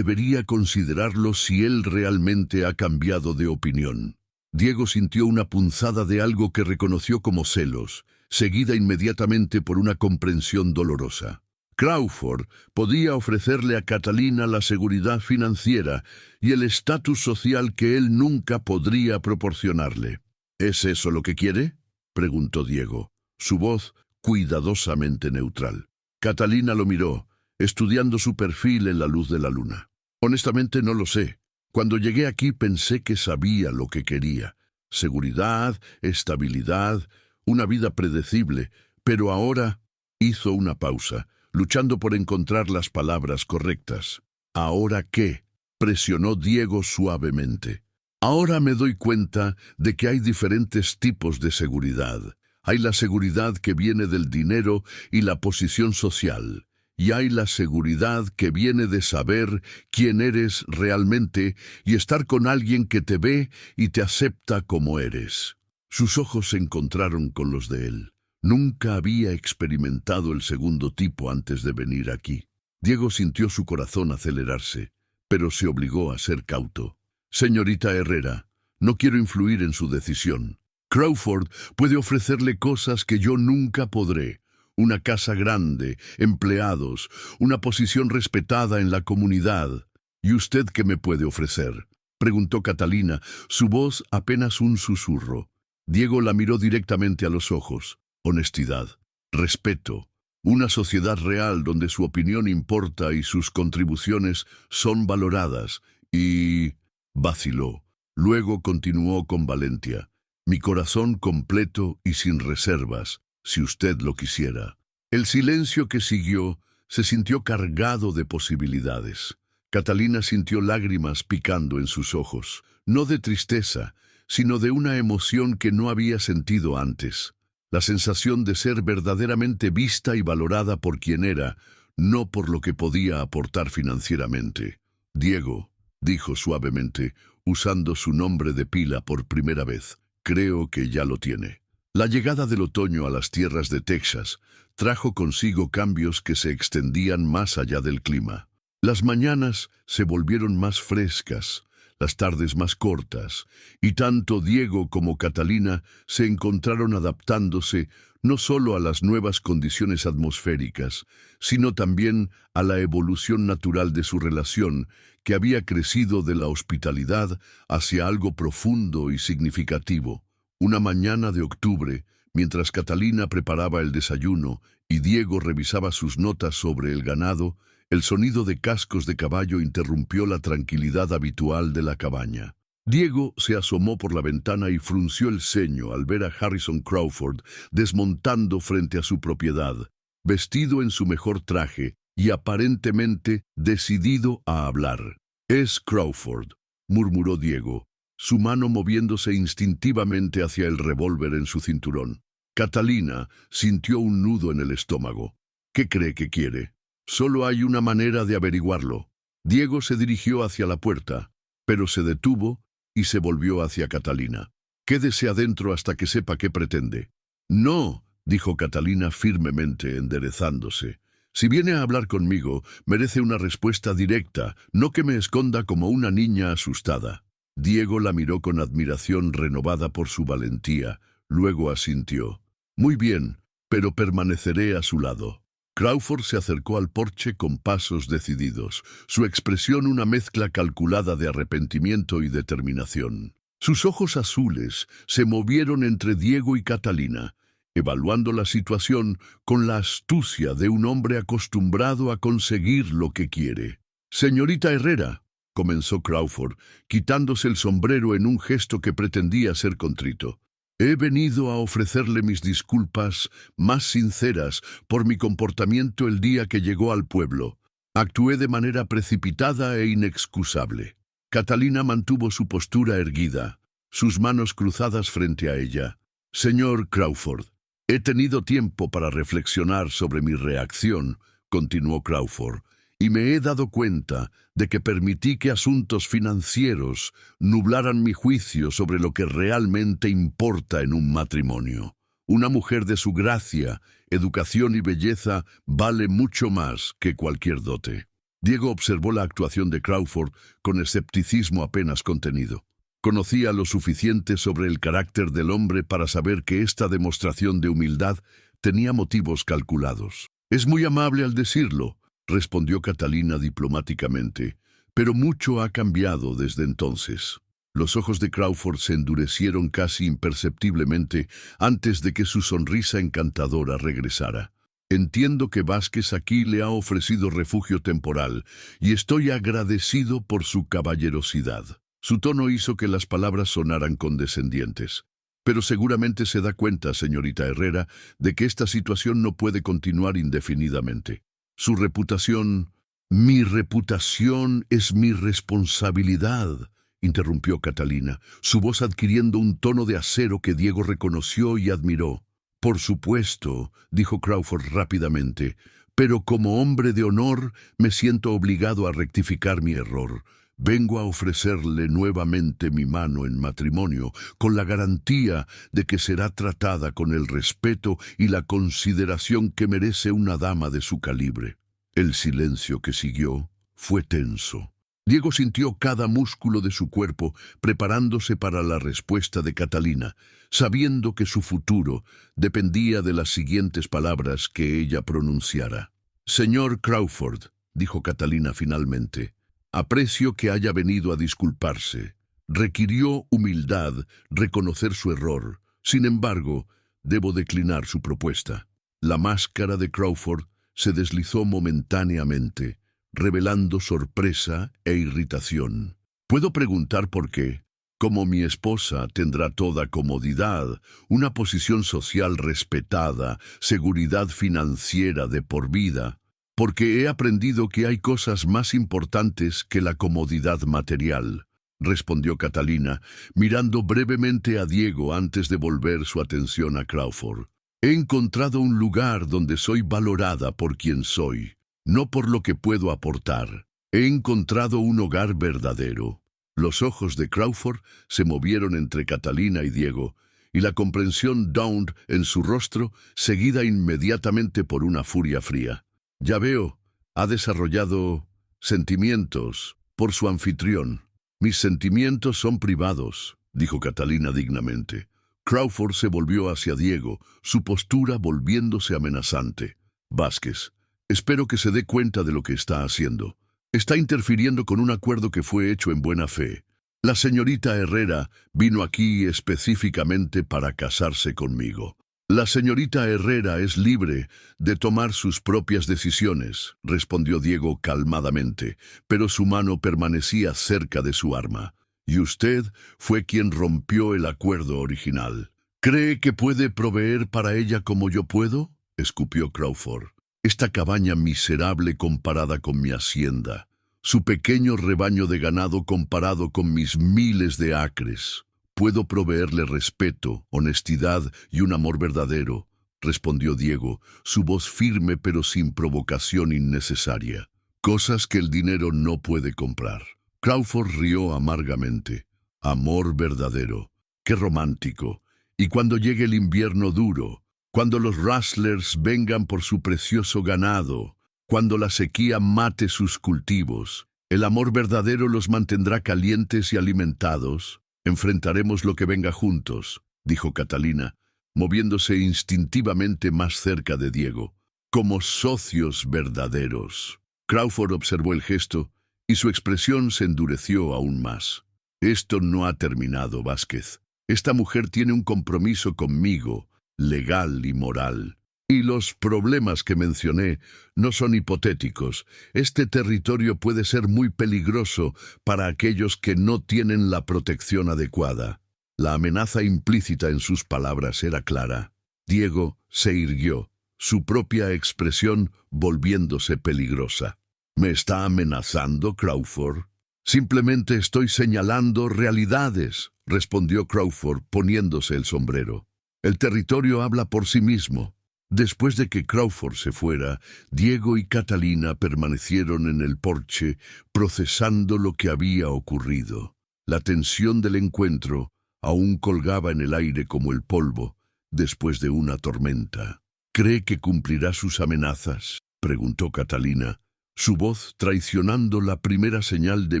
considerarlo si él realmente ha cambiado de opinión». Diego sintió una punzada de algo que reconoció como celos, seguida inmediatamente por una comprensión dolorosa. Crawford podía ofrecerle a Catalina la seguridad financiera y el estatus social que él nunca podría proporcionarle. «¿Es eso lo que quiere?», preguntó Diego. Su voz, cuidadosamente neutral. Catalina lo miró, estudiando su perfil en la luz de la luna. Honestamente no lo sé. Cuando llegué aquí pensé que sabía lo que quería. Seguridad, estabilidad, una vida predecible. Pero ahora hizo una pausa, luchando por encontrar las palabras correctas. ¿Ahora qué? Presionó Diego suavemente. Ahora me doy cuenta de que hay diferentes tipos de seguridad. Hay la seguridad que viene del dinero y la posición social. Y hay la seguridad que viene de saber quién eres realmente y estar con alguien que te ve y te acepta como eres. Sus ojos se encontraron con los de él. Nunca había experimentado el segundo tipo antes de venir aquí. Diego sintió su corazón acelerarse, pero se obligó a ser cauto. Señorita Herrera, no quiero influir en su decisión. Crawford puede ofrecerle cosas que yo nunca podré. Una casa grande, empleados, una posición respetada en la comunidad. ¿Y usted qué me puede ofrecer?, preguntó Catalina, su voz apenas un susurro. Diego la miró directamente a los ojos. Honestidad, respeto, una sociedad real donde su opinión importa y sus contribuciones son valoradas, y... vaciló. Luego continuó con valentía. Mi corazón completo y sin reservas, si usted lo quisiera. El silencio que siguió se sintió cargado de posibilidades. Catalina sintió lágrimas picando en sus ojos, no de tristeza, sino de una emoción que no había sentido antes. La sensación de ser verdaderamente vista y valorada por quien era, no por lo que podía aportar financieramente. Diego, dijo suavemente, usando su nombre de pila por primera vez, creo que ya lo tiene. La llegada del otoño a las tierras de Texas trajo consigo cambios que se extendían más allá del clima. Las mañanas se volvieron más frescas, las tardes más cortas, y tanto Diego como Catalina se encontraron adaptándose no solo a las nuevas condiciones atmosféricas, sino también a la evolución natural de su relación, que había crecido de la hospitalidad hacia algo profundo y significativo. Una mañana de octubre, mientras Catalina preparaba el desayuno y Diego revisaba sus notas sobre el ganado, el sonido de cascos de caballo interrumpió la tranquilidad habitual de la cabaña. Diego se asomó por la ventana y frunció el ceño al ver a Harrison Crawford desmontando frente a su propiedad, vestido en su mejor traje y aparentemente decidido a hablar. «Es Crawford», murmuró Diego, su mano moviéndose instintivamente hacia el revólver en su cinturón. Catalina sintió un nudo en el estómago. ¿Qué cree que quiere? Solo hay una manera de averiguarlo. Diego se dirigió hacia la puerta, pero se detuvo y se volvió hacia Catalina. Quédese adentro hasta que sepa qué pretende. No, dijo Catalina firmemente, enderezándose. Si viene a hablar conmigo, merece una respuesta directa, no que me esconda como una niña asustada. Diego la miró con admiración renovada por su valentía, luego asintió. Muy bien, pero permaneceré a su lado. Crawford se acercó al porche con pasos decididos, su expresión una mezcla calculada de arrepentimiento y determinación. Sus ojos azules se movieron entre Diego y Catalina, evaluando la situación con la astucia de un hombre acostumbrado a conseguir lo que quiere. «Señorita Herrera», comenzó Crawford, quitándose el sombrero en un gesto que pretendía ser contrito. «He venido a ofrecerle mis disculpas más sinceras por mi comportamiento el día que llegó al pueblo. Actué de manera precipitada e inexcusable». Catalina mantuvo su postura erguida, sus manos cruzadas frente a ella. «Señor Crawford, he tenido tiempo para reflexionar sobre mi reacción», continuó Crawford, «y me he dado cuenta de que permití que asuntos financieros nublaran mi juicio sobre lo que realmente importa en un matrimonio. Una mujer de su gracia, educación y belleza vale mucho más que cualquier dote». Diego observó la actuación de Crawford con escepticismo apenas contenido. Conocía lo suficiente sobre el carácter del hombre para saber que esta demostración de humildad tenía motivos calculados. «Es muy amable al decirlo», respondió Catalina diplomáticamente, «pero mucho ha cambiado desde entonces». Los ojos de Crawford se endurecieron casi imperceptiblemente antes de que su sonrisa encantadora regresara. Entiendo que Vázquez aquí le ha ofrecido refugio temporal y estoy agradecido por su caballerosidad. Su tono hizo que las palabras sonaran condescendientes. Pero seguramente se da cuenta, señorita Herrera, de que esta situación no puede continuar indefinidamente. Su reputación... Mi reputación es mi responsabilidad, interrumpió Catalina, su voz adquiriendo un tono de acero que Diego reconoció y admiró. Por supuesto, dijo Crawford rápidamente, pero como hombre de honor me siento obligado a rectificar mi error. Vengo a ofrecerle nuevamente mi mano en matrimonio, con la garantía de que será tratada con el respeto y la consideración que merece una dama de su calibre. El silencio que siguió fue tenso. Diego sintió cada músculo de su cuerpo preparándose para la respuesta de Catalina, sabiendo que su futuro dependía de las siguientes palabras que ella pronunciara. «Señor Crawford», dijo Catalina finalmente, «aprecio que haya venido a disculparse. Requirió humildad reconocer su error. Sin embargo, debo declinar su propuesta». La máscara de Crawford se deslizó momentáneamente, revelando sorpresa e irritación. «¿Puedo preguntar por qué? Como mi esposa tendrá toda comodidad, una posición social respetada, seguridad financiera de por vida, porque he aprendido que hay cosas más importantes que la comodidad material», respondió Catalina, mirando brevemente a Diego antes de volver su atención a Crawford. «He encontrado un lugar donde soy valorada por quien soy, no por lo que puedo aportar. He encontrado un hogar verdadero». Los ojos de Crawford se movieron entre Catalina y Diego, y la comprensión dawned en su rostro, seguida inmediatamente por una furia fría. «Ya veo, ha desarrollado sentimientos por su anfitrión». «Mis sentimientos son privados», dijo Catalina dignamente. Crawford se volvió hacia Diego, su postura volviéndose amenazante. «Vázquez, espero que se dé cuenta de lo que está haciendo. Está interfiriendo con un acuerdo que fue hecho en buena fe. La señorita Herrera vino aquí específicamente para casarse conmigo». «La señorita Herrera es libre de tomar sus propias decisiones», respondió Diego calmadamente, pero su mano permanecía cerca de su arma. «Y usted fue quien rompió el acuerdo original. ¿Cree que puede proveer para ella como yo puedo?», escupió Crawford. «Esta cabaña miserable comparada con mi hacienda, su pequeño rebaño de ganado comparado con mis miles de acres. Puedo proveerle respeto, honestidad y un amor verdadero», respondió Diego, su voz firme pero sin provocación innecesaria. «Cosas que el dinero no puede comprar». Crawford rió amargamente. «Amor verdadero. Qué romántico. Y cuando llegue el invierno duro, cuando los rustlers vengan por su precioso ganado, cuando la sequía mate sus cultivos, el amor verdadero los mantendrá calientes y alimentados. Enfrentaremos lo que venga juntos», dijo Catalina, moviéndose instintivamente más cerca de Diego. «Como socios verdaderos». Crawford observó el gesto y su expresión se endureció aún más. «Esto no ha terminado, Vázquez. Esta mujer tiene un compromiso conmigo, legal y moral. Y los problemas que mencioné no son hipotéticos. Este territorio puede ser muy peligroso para aquellos que no tienen la protección adecuada». La amenaza implícita en sus palabras era clara. Diego se irguió, su propia expresión volviéndose peligrosa. «¿Me está amenazando, Crawford?» «Simplemente estoy señalando realidades», respondió Crawford poniéndose el sombrero. «El territorio habla por sí mismo». Después de que Crawford se fuera, Diego y Catalina permanecieron en el porche procesando lo que había ocurrido. La tensión del encuentro aún colgaba en el aire como el polvo después de una tormenta. «¿Cree que cumplirá sus amenazas?», preguntó Catalina, su voz traicionando la primera señal de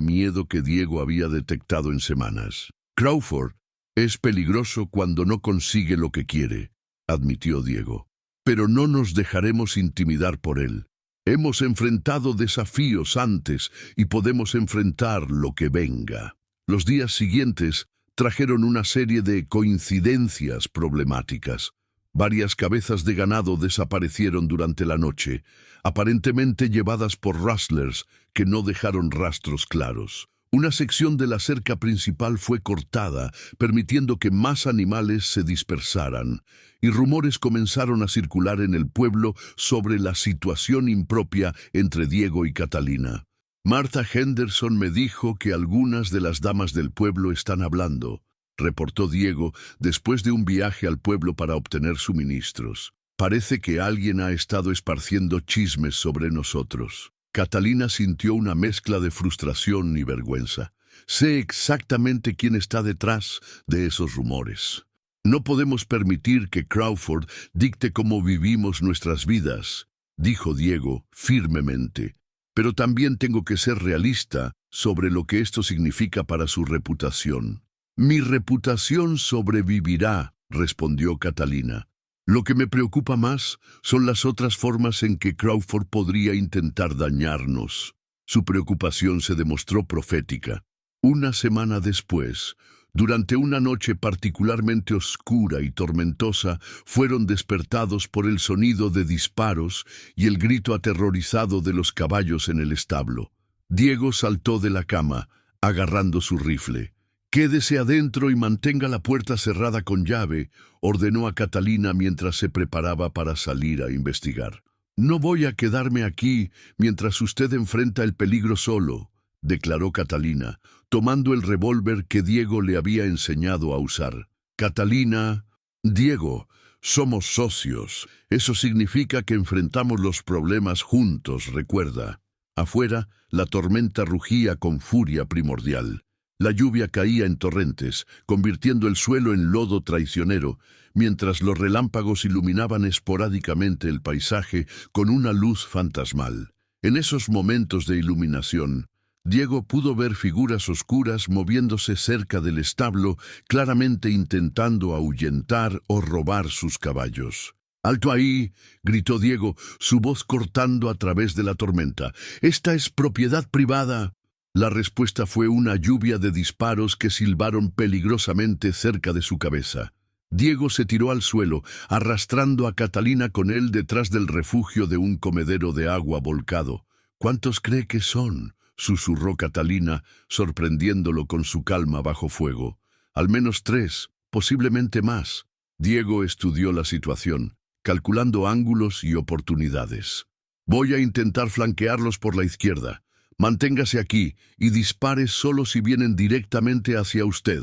miedo que Diego había detectado en semanas. «Crawford es peligroso cuando no consigue lo que quiere», admitió Diego. «Pero no nos dejaremos intimidar por él. Hemos enfrentado desafíos antes y podemos enfrentar lo que venga». Los días siguientes trajeron una serie de coincidencias problemáticas. Varias cabezas de ganado desaparecieron durante la noche, aparentemente llevadas por rustlers que no dejaron rastros claros. Una sección de la cerca principal fue cortada, permitiendo que más animales se dispersaran, y rumores comenzaron a circular en el pueblo sobre la situación impropia entre Diego y Catalina. Martha Henderson me dijo que algunas de las damas del pueblo están hablando, reportó Diego después de un viaje al pueblo para obtener suministros. Parece que alguien ha estado esparciendo chismes sobre nosotros. Catalina sintió una mezcla de frustración y vergüenza. Sé exactamente quién está detrás de esos rumores. No podemos permitir que Crawford dicte cómo vivimos nuestras vidas, dijo Diego firmemente. Pero también tengo que ser realista sobre lo que esto significa para su reputación. Mi reputación sobrevivirá, respondió Catalina. Lo que me preocupa más son las otras formas en que Crawford podría intentar dañarnos. Su preocupación se demostró profética. Una semana después, durante una noche particularmente oscura y tormentosa, fueron despertados por el sonido de disparos y el grito aterrorizado de los caballos en el establo. Diego saltó de la cama, agarrando su rifle. «Quédese adentro y mantenga la puerta cerrada con llave», ordenó a Catalina mientras se preparaba para salir a investigar. «No voy a quedarme aquí mientras usted enfrenta el peligro solo», declaró Catalina, tomando el revólver que Diego le había enseñado a usar. «Catalina, Diego, somos socios. Eso significa que enfrentamos los problemas juntos, recuerda». Afuera, la tormenta rugía con furia primordial. La lluvia caía en torrentes, convirtiendo el suelo en lodo traicionero, mientras los relámpagos iluminaban esporádicamente el paisaje con una luz fantasmal. En esos momentos de iluminación, Diego pudo ver figuras oscuras moviéndose cerca del establo, claramente intentando ahuyentar o robar sus caballos. «¡Alto ahí!», gritó Diego, su voz cortando a través de la tormenta. «¡Esta es propiedad privada!». La respuesta fue una lluvia de disparos que silbaron peligrosamente cerca de su cabeza. Diego se tiró al suelo, arrastrando a Catalina con él detrás del refugio de un comedero de agua volcado. «¿Cuántos cree que son?», susurró Catalina, sorprendiéndolo con su calma bajo fuego. «Al menos 3, posiblemente más». Diego estudió la situación, calculando ángulos y oportunidades. «Voy a intentar flanquearlos por la izquierda. Manténgase aquí y dispare solo si vienen directamente hacia usted.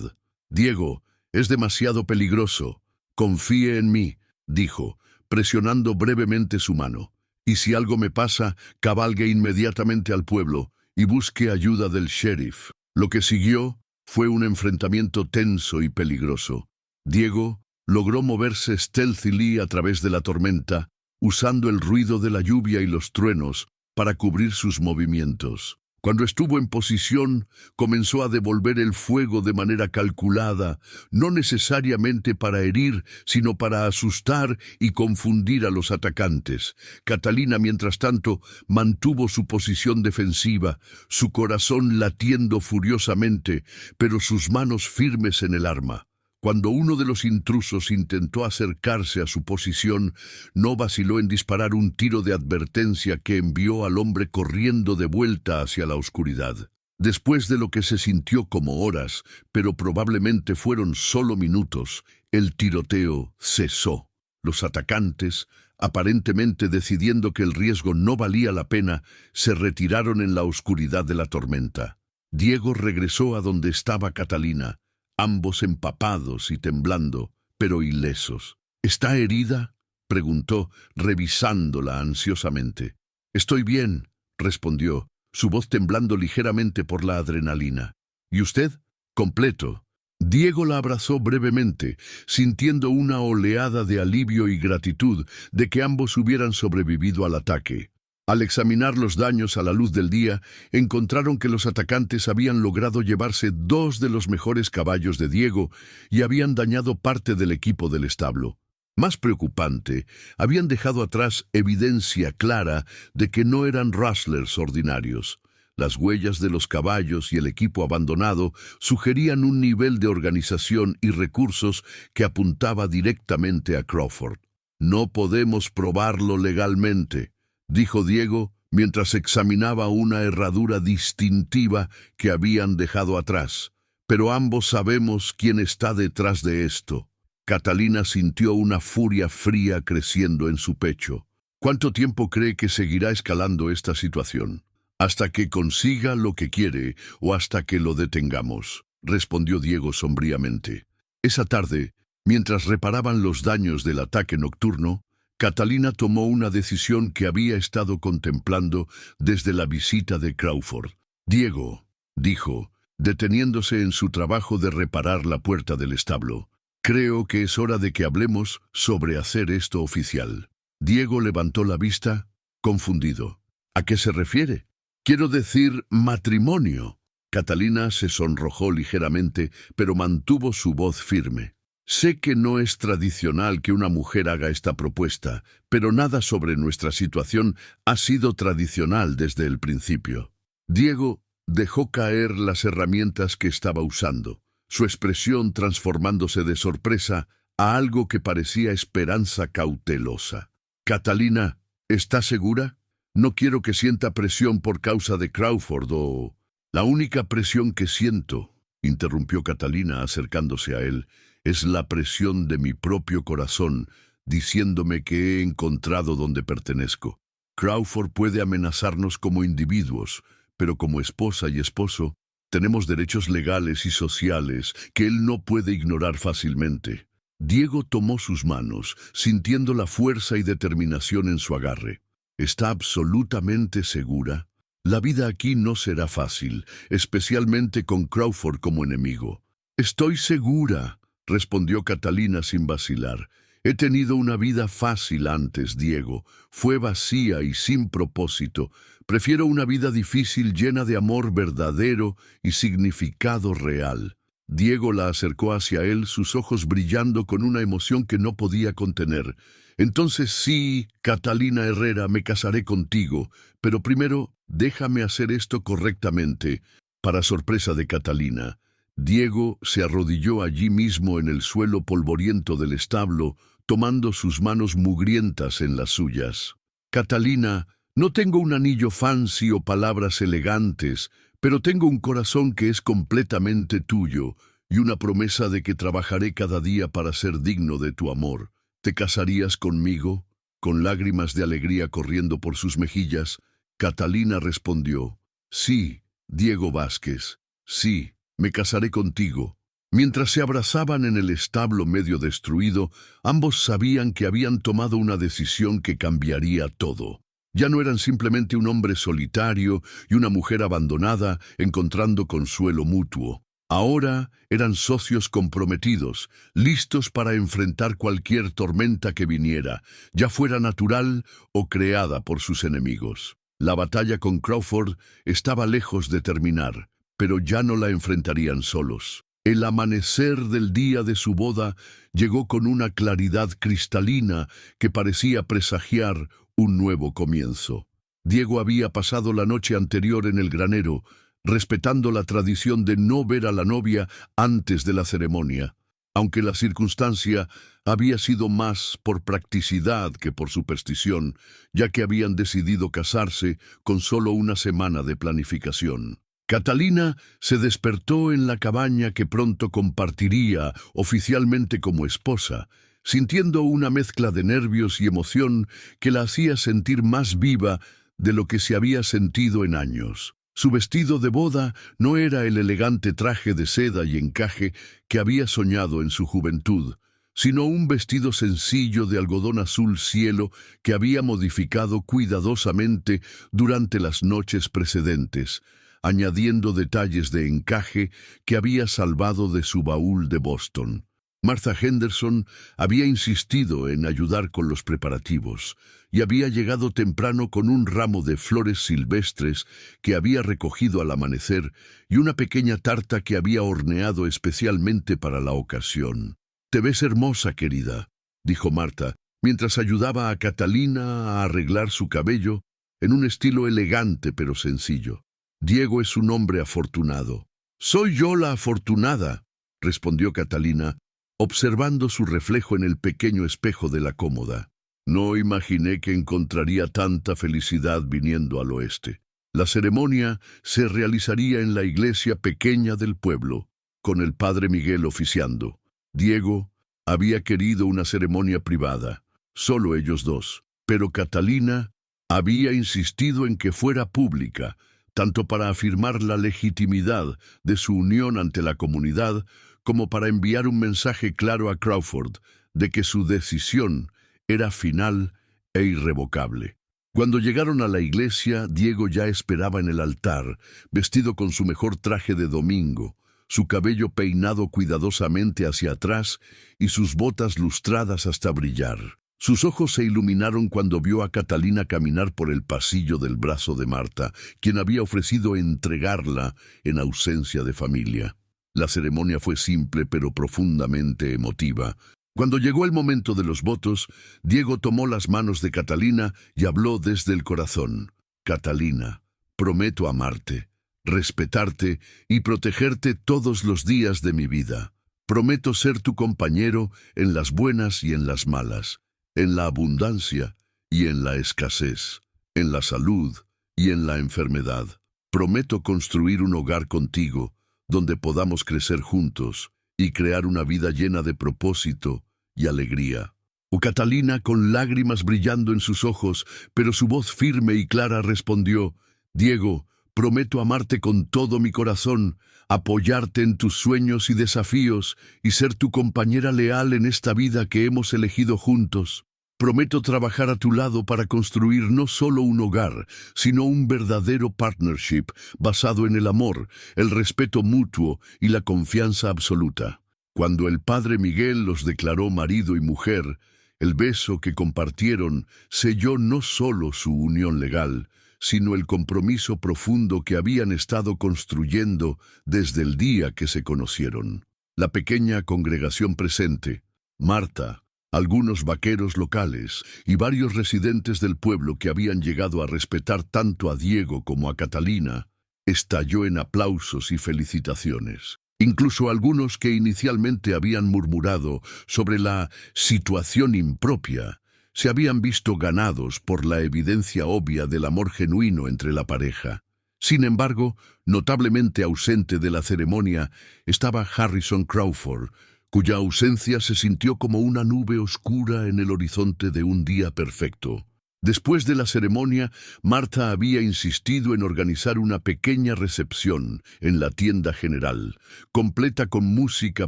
Diego, es demasiado peligroso. Confíe en mí», dijo, presionando brevemente su mano. «Y si algo me pasa, cabalgue inmediatamente al pueblo y busque ayuda del sheriff». Lo que siguió fue un enfrentamiento tenso y peligroso. Diego logró moverse stealthily a través de la tormenta, usando el ruido de la lluvia y los truenos para cubrir sus movimientos. Cuando estuvo en posición, comenzó a devolver el fuego de manera calculada, no necesariamente para herir, sino para asustar y confundir a los atacantes. Catalina, mientras tanto, mantuvo su posición defensiva, su corazón latiendo furiosamente, pero sus manos firmes en el arma. Cuando uno de los intrusos intentó acercarse a su posición, no vaciló en disparar un tiro de advertencia que envió al hombre corriendo de vuelta hacia la oscuridad. Después de lo que se sintió como horas, pero probablemente fueron solo minutos, el tiroteo cesó. Los atacantes, aparentemente decidiendo que el riesgo no valía la pena, se retiraron en la oscuridad de la tormenta. Diego regresó a donde estaba Catalina, ambos empapados y temblando, pero ilesos. «¿Está herida?», preguntó, revisándola ansiosamente. «Estoy bien», respondió, su voz temblando ligeramente por la adrenalina. «¿Y usted?». «Completo». Diego la abrazó brevemente, sintiendo una oleada de alivio y gratitud de que ambos hubieran sobrevivido al ataque. Al examinar los daños a la luz del día, encontraron que los atacantes habían logrado llevarse 2 de los mejores caballos de Diego y habían dañado parte del equipo del establo. Más preocupante, habían dejado atrás evidencia clara de que no eran rustlers ordinarios. Las huellas de los caballos y el equipo abandonado sugerían un nivel de organización y recursos que apuntaba directamente a Crawford. «No podemos probarlo legalmente», dijo Diego mientras examinaba una herradura distintiva que habían dejado atrás. «Pero ambos sabemos quién está detrás de esto». Catalina sintió una furia fría creciendo en su pecho. «¿Cuánto tiempo cree que seguirá escalando esta situación? Hasta que consiga lo que quiere o hasta que lo detengamos», respondió Diego sombríamente. Esa tarde, mientras reparaban los daños del ataque nocturno, Catalina tomó una decisión que había estado contemplando desde la visita de Crawford. «Diego», dijo, deteniéndose en su trabajo de reparar la puerta del establo, «creo que es hora de que hablemos sobre hacer esto oficial». Diego levantó la vista, confundido. «¿A qué se refiere?» «Quiero decir matrimonio». Catalina se sonrojó ligeramente, pero mantuvo su voz firme. «Sé que no es tradicional que una mujer haga esta propuesta, pero nada sobre nuestra situación ha sido tradicional desde el principio». Diego dejó caer las herramientas que estaba usando, su expresión transformándose de sorpresa a algo que parecía esperanza cautelosa. «Catalina, ¿está segura? No quiero que sienta presión por causa de Crawford o...». «La única presión que siento», interrumpió Catalina acercándose a él, «es la presión de mi propio corazón, diciéndome que he encontrado donde pertenezco. Crawford puede amenazarnos como individuos, pero como esposa y esposo, tenemos derechos legales y sociales que él no puede ignorar fácilmente». Diego tomó sus manos, sintiendo la fuerza y determinación en su agarre. «¿Está absolutamente segura? La vida aquí no será fácil, especialmente con Crawford como enemigo». «Estoy segura», respondió Catalina sin vacilar. «He tenido una vida fácil antes, Diego. Fue vacía y sin propósito. Prefiero una vida difícil llena de amor verdadero y significado real». Diego la acercó hacia él, sus ojos brillando con una emoción que no podía contener. «Entonces sí, Catalina Herrera, me casaré contigo, pero primero déjame hacer esto correctamente». Para sorpresa de Catalina, Diego se arrodilló allí mismo en el suelo polvoriento del establo, tomando sus manos mugrientas en las suyas. «Catalina, no tengo un anillo fancy o palabras elegantes, pero tengo un corazón que es completamente tuyo y una promesa de que trabajaré cada día para ser digno de tu amor. ¿Te casarías conmigo?». Con lágrimas de alegría corriendo por sus mejillas, Catalina respondió: «Sí, Diego Vázquez, sí, me casaré contigo». Mientras se abrazaban en el establo medio destruido, ambos sabían que habían tomado una decisión que cambiaría todo. Ya no eran simplemente un hombre solitario y una mujer abandonada encontrando consuelo mutuo. Ahora eran socios comprometidos, listos para enfrentar cualquier tormenta que viniera, ya fuera natural o creada por sus enemigos. La batalla con Crawford estaba lejos de terminar, pero ya no la enfrentarían solos. El amanecer del día de su boda llegó con una claridad cristalina que parecía presagiar un nuevo comienzo. Diego había pasado la noche anterior en el granero, respetando la tradición de no ver a la novia antes de la ceremonia, aunque la circunstancia había sido más por practicidad que por superstición, ya que habían decidido casarse con solo una semana de planificación. Catalina se despertó en la cabaña que pronto compartiría oficialmente como esposa, sintiendo una mezcla de nervios y emoción que la hacía sentir más viva de lo que se había sentido en años. Su vestido de boda no era el elegante traje de seda y encaje que había soñado en su juventud, sino un vestido sencillo de algodón azul cielo que había modificado cuidadosamente durante las noches precedentes, añadiendo detalles de encaje que había salvado de su baúl de Boston. Martha Henderson había insistido en ayudar con los preparativos y había llegado temprano con un ramo de flores silvestres que había recogido al amanecer y una pequeña tarta que había horneado especialmente para la ocasión. «Te ves hermosa, querida», dijo Martha, mientras ayudaba a Catalina a arreglar su cabello en un estilo elegante pero sencillo. Diego es un hombre afortunado. Soy yo la afortunada, respondió Catalina, observando su reflejo en el pequeño espejo de la cómoda. No imaginé que encontraría tanta felicidad viniendo al oeste. La ceremonia se realizaría en la iglesia pequeña del pueblo, con el padre Miguel oficiando. Diego había querido una ceremonia privada, solo ellos dos, pero Catalina había insistido en que fuera pública, tanto para afirmar la legitimidad de su unión ante la comunidad, como para enviar un mensaje claro a Crawford de que su decisión era final e irrevocable. Cuando llegaron a la iglesia, Diego ya esperaba en el altar, vestido con su mejor traje de domingo, su cabello peinado cuidadosamente hacia atrás y sus botas lustradas hasta brillar. Sus ojos se iluminaron cuando vio a Catalina caminar por el pasillo del brazo de Marta, quien había ofrecido entregarla en ausencia de familia. La ceremonia fue simple pero profundamente emotiva. Cuando llegó el momento de los votos, Diego tomó las manos de Catalina y habló desde el corazón. Catalina, prometo amarte, respetarte y protegerte todos los días de mi vida. Prometo ser tu compañero en las buenas y en las malas, en la abundancia y en la escasez, en la salud y en la enfermedad. Prometo construir un hogar contigo, donde podamos crecer juntos y crear una vida llena de propósito y alegría. Catalina, con lágrimas brillando en sus ojos, pero su voz firme y clara, respondió: Diego, prometo amarte con todo mi corazón, apoyarte en tus sueños y desafíos y ser tu compañera leal en esta vida que hemos elegido juntos. Prometo trabajar a tu lado para construir no solo un hogar, sino un verdadero partnership basado en el amor, el respeto mutuo y la confianza absoluta. Cuando el padre Miguel los declaró marido y mujer, el beso que compartieron selló no solo su unión legal, sino el compromiso profundo que habían estado construyendo desde el día que se conocieron. La pequeña congregación presente, Marta, algunos vaqueros locales y varios residentes del pueblo que habían llegado a respetar tanto a Diego como a Catalina, estalló en aplausos y felicitaciones. Incluso algunos que inicialmente habían murmurado sobre la situación impropia, se habían visto ganados por la evidencia obvia del amor genuino entre la pareja. Sin embargo, notablemente ausente de la ceremonia estaba Harrison Crawford, cuya ausencia se sintió como una nube oscura en el horizonte de un día perfecto. Después de la ceremonia, Marta había insistido en organizar una pequeña recepción en la tienda general, completa con música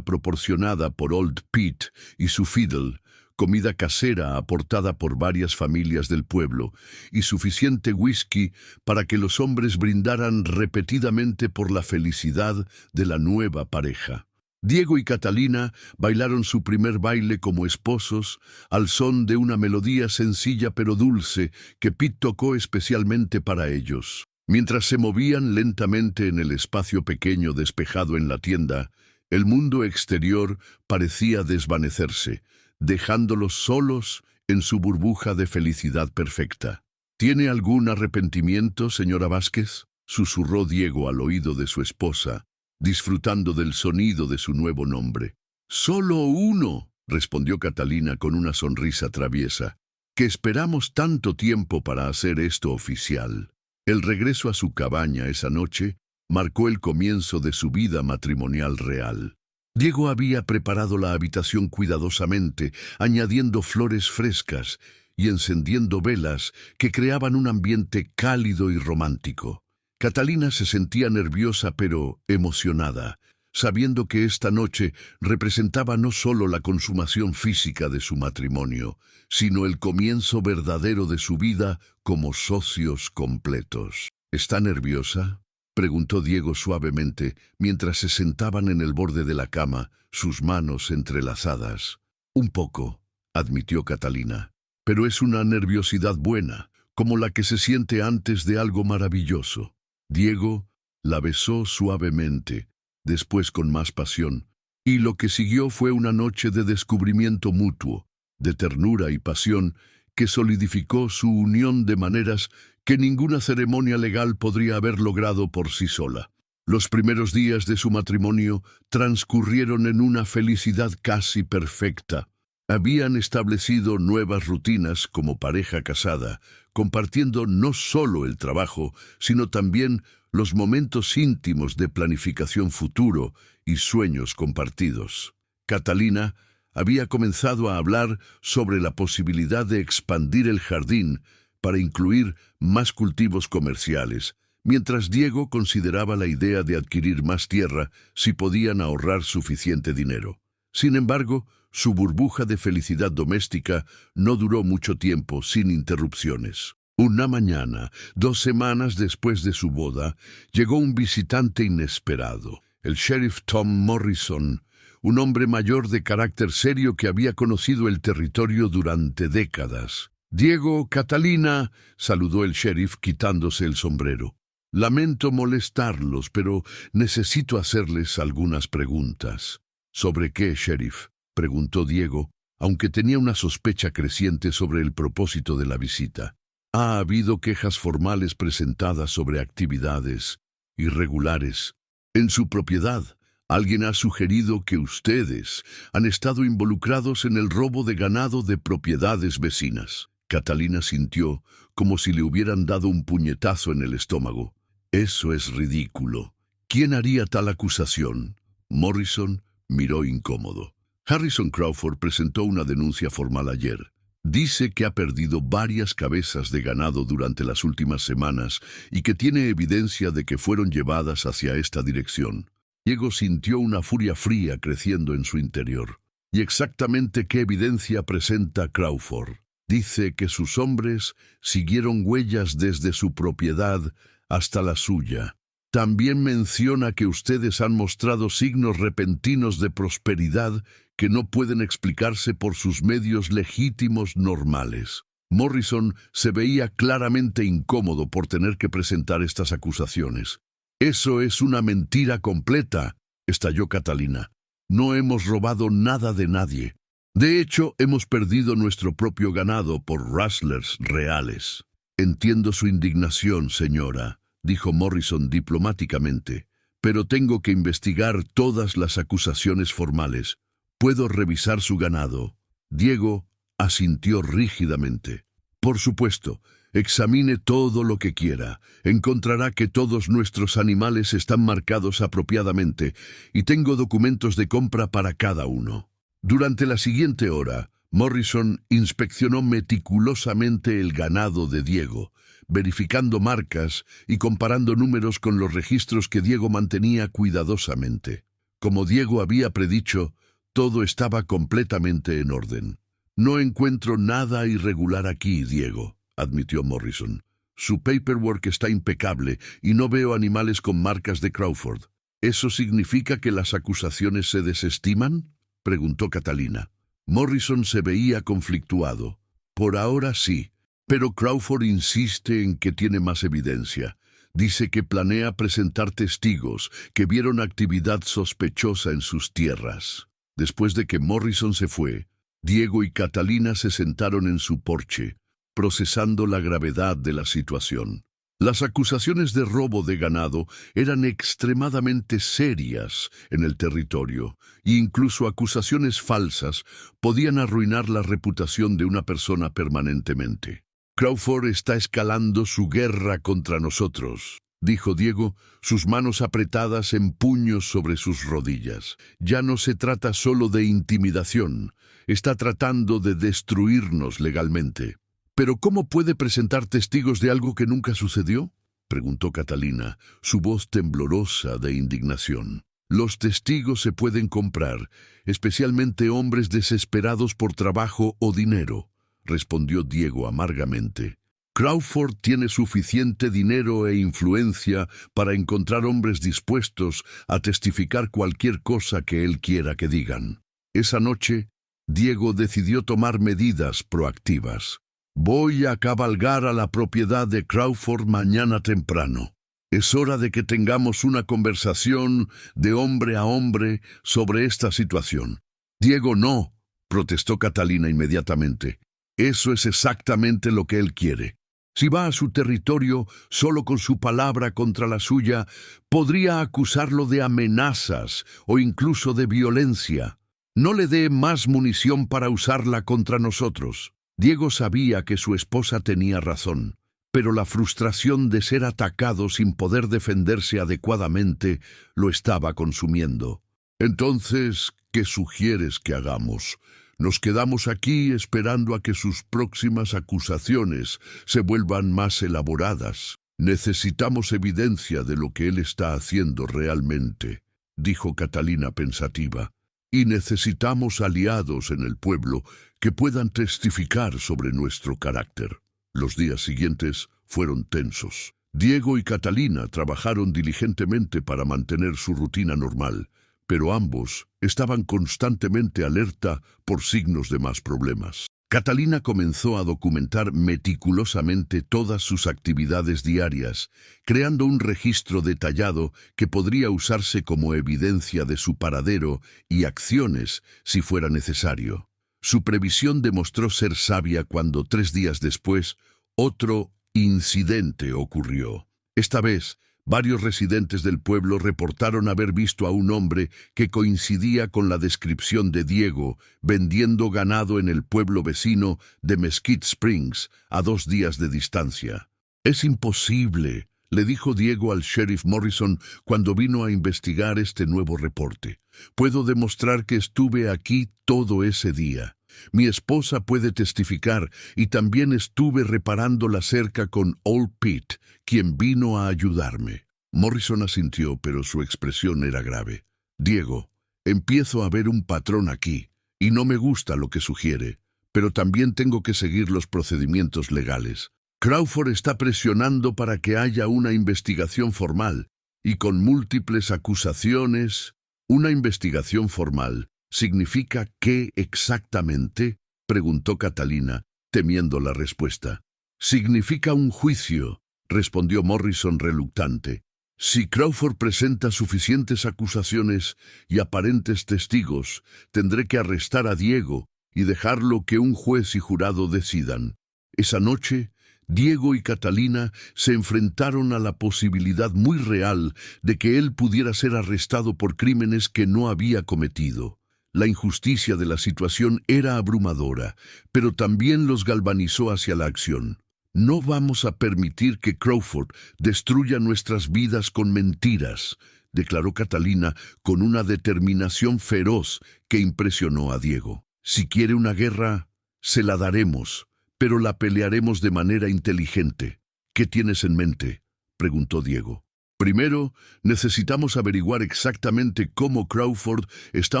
proporcionada por Old Pete y su fiddle, comida casera aportada por varias familias del pueblo y suficiente whisky para que los hombres brindaran repetidamente por la felicidad de la nueva pareja. Diego y Catalina bailaron su primer baile como esposos al son de una melodía sencilla pero dulce que Pete tocó especialmente para ellos. Mientras se movían lentamente en el espacio pequeño despejado en la tienda, el mundo exterior parecía desvanecerse, dejándolos solos en su burbuja de felicidad perfecta. ¿Tiene algún arrepentimiento, señora Vázquez?, susurró Diego al oído de su esposa, disfrutando del sonido de su nuevo nombre. «Solo uno», respondió Catalina con una sonrisa traviesa, «que esperamos tanto tiempo para hacer esto oficial». El regreso a su cabaña esa noche marcó el comienzo de su vida matrimonial real. Diego había preparado la habitación cuidadosamente, añadiendo flores frescas y encendiendo velas que creaban un ambiente cálido y romántico. Catalina se sentía nerviosa pero emocionada, sabiendo que esta noche representaba no solo la consumación física de su matrimonio, sino el comienzo verdadero de su vida como socios completos. ¿Está nerviosa?, preguntó Diego suavemente, mientras se sentaban en el borde de la cama, sus manos entrelazadas. «Un poco», admitió Catalina, «pero es una nerviosidad buena, como la que se siente antes de algo maravilloso». Diego la besó suavemente, después con más pasión, y lo que siguió fue una noche de descubrimiento mutuo, de ternura y pasión, que solidificó su unión de maneras que ninguna ceremonia legal podría haber logrado por sí sola. Los primeros días de su matrimonio transcurrieron en una felicidad casi perfecta. Habían establecido nuevas rutinas como pareja casada, compartiendo no solo el trabajo, sino también los momentos íntimos de planificación futuro y sueños compartidos. Catalina había comenzado a hablar sobre la posibilidad de expandir el jardín para incluir más cultivos comerciales, mientras Diego consideraba la idea de adquirir más tierra si podían ahorrar suficiente dinero. Sin embargo, su burbuja de felicidad doméstica no duró mucho tiempo sin interrupciones. Una mañana, 2 semanas después de su boda, llegó un visitante inesperado, el sheriff Tom Morrison, un hombre mayor de carácter serio que había conocido el territorio durante décadas. «Diego, Catalina», saludó el sheriff quitándose el sombrero. «Lamento molestarlos, pero necesito hacerles algunas preguntas». «¿Sobre qué, sheriff?», preguntó Diego, aunque tenía una sospecha creciente sobre el propósito de la visita. «Ha habido quejas formales presentadas sobre actividades irregulares en su propiedad. Alguien ha sugerido que ustedes han estado involucrados en el robo de ganado de propiedades vecinas». Catalina sintió como si le hubieran dado un puñetazo en el estómago. «Eso es ridículo. ¿Quién haría tal acusación?». Morrison miró incómodo. «Harrison Crawford presentó una denuncia formal ayer. Dice que ha perdido varias cabezas de ganado durante las últimas semanas y que tiene evidencia de que fueron llevadas hacia esta dirección». Diego sintió una furia fría creciendo en su interior. «¿Y exactamente qué evidencia presenta Crawford?». «Dice que sus hombres siguieron huellas desde su propiedad hasta la suya. También menciona que ustedes han mostrado signos repentinos de prosperidad que no pueden explicarse por sus medios legítimos normales». Morrison se veía claramente incómodo por tener que presentar estas acusaciones. «Eso es una mentira completa», estalló Catalina. «No hemos robado nada de nadie. De hecho, hemos perdido nuestro propio ganado por rustlers reales». «Entiendo su indignación, señora», dijo Morrison diplomáticamente, «pero tengo que investigar todas las acusaciones formales. ¿Puedo revisar su ganado?». Diego asintió rígidamente. «Por supuesto, examine todo lo que quiera. Encontrará que todos nuestros animales están marcados apropiadamente y tengo documentos de compra para cada uno». Durante la siguiente hora, Morrison inspeccionó meticulosamente el ganado de Diego, verificando marcas y comparando números con los registros que Diego mantenía cuidadosamente. Como Diego había predicho, todo estaba completamente en orden. «No encuentro nada irregular aquí, Diego», admitió Morrison. «Su paperwork está impecable y no veo animales con marcas de Crawford». «¿Eso significa que las acusaciones se desestiman?», preguntó Catalina. Morrison se veía conflictuado. «Por ahora sí, pero Crawford insiste en que tiene más evidencia. Dice que planea presentar testigos que vieron actividad sospechosa en sus tierras». Después de que Morrison se fue, Diego y Catalina se sentaron en su porche, procesando la gravedad de la situación. Las acusaciones de robo de ganado eran extremadamente serias en el territorio, e incluso acusaciones falsas podían arruinar la reputación de una persona permanentemente. «Crawford está escalando su guerra contra nosotros», dijo Diego, sus manos apretadas en puños sobre sus rodillas. «Ya no se trata solo de intimidación, está tratando de destruirnos legalmente». «¿Pero cómo puede presentar testigos de algo que nunca sucedió?», preguntó Catalina, su voz temblorosa de indignación. «Los testigos se pueden comprar, especialmente hombres desesperados por trabajo o dinero», respondió Diego amargamente. «Crawford tiene suficiente dinero e influencia para encontrar hombres dispuestos a testificar cualquier cosa que él quiera que digan». Esa noche, Diego decidió tomar medidas proactivas. «Voy a cabalgar a la propiedad de Crawford mañana temprano. Es hora de que tengamos una conversación de hombre a hombre sobre esta situación». «Diego, no», protestó Catalina inmediatamente. «Eso es exactamente lo que él quiere. Si va a su territorio solo con su palabra contra la suya, podría acusarlo de amenazas o incluso de violencia. No le dé más munición para usarla contra nosotros. Diego sabía que su esposa tenía razón, pero la frustración de ser atacado sin poder defenderse adecuadamente lo estaba consumiendo. Entonces, ¿qué sugieres que hagamos? Nos quedamos aquí esperando a que sus próximas acusaciones se vuelvan más elaboradas. Necesitamos evidencia de lo que él está haciendo realmente, dijo Catalina pensativa. Y necesitamos aliados en el pueblo que puedan testificar sobre nuestro carácter. Los días siguientes fueron tensos. Diego y Catalina trabajaron diligentemente para mantener su rutina normal, pero ambos estaban constantemente alerta por signos de más problemas. Catalina comenzó a documentar meticulosamente todas sus actividades diarias, creando un registro detallado que podría usarse como evidencia de su paradero y acciones si fuera necesario. Su previsión demostró ser sabia cuando 3 días después, otro incidente ocurrió. Esta vez, varios residentes del pueblo reportaron haber visto a un hombre que coincidía con la descripción de Diego, vendiendo ganado en el pueblo vecino de Mesquite Springs, a 2 días de distancia. «Es imposible», le dijo Diego al sheriff Morrison cuando vino a investigar este nuevo reporte. «Puedo demostrar que estuve aquí todo ese día. Mi esposa puede testificar y también estuve reparando la cerca con Old Pete, quien vino a ayudarme». Morrison asintió, pero su expresión era grave. «Diego, empiezo a ver un patrón aquí, y no me gusta lo que sugiere, pero también tengo que seguir los procedimientos legales. Crawford está presionando para que haya una investigación formal, y con múltiples acusaciones. ¿Una investigación formal significa qué exactamente?», preguntó Catalina, temiendo la respuesta. «Significa un juicio», respondió Morrison reluctante. «Si Crawford presenta suficientes acusaciones y aparentes testigos, tendré que arrestar a Diego y dejarlo que un juez y jurado decidan». Esa noche, Diego y Catalina se enfrentaron a la posibilidad muy real de que él pudiera ser arrestado por crímenes que no había cometido. La injusticia de la situación era abrumadora, pero también los galvanizó hacia la acción. «No vamos a permitir que Crawford destruya nuestras vidas con mentiras», declaró Catalina con una determinación feroz que impresionó a Diego. «Si quiere una guerra, se la daremos, pero la pelearemos de manera inteligente». «¿Qué tienes en mente?», preguntó Diego. «Primero, necesitamos averiguar exactamente cómo Crawford está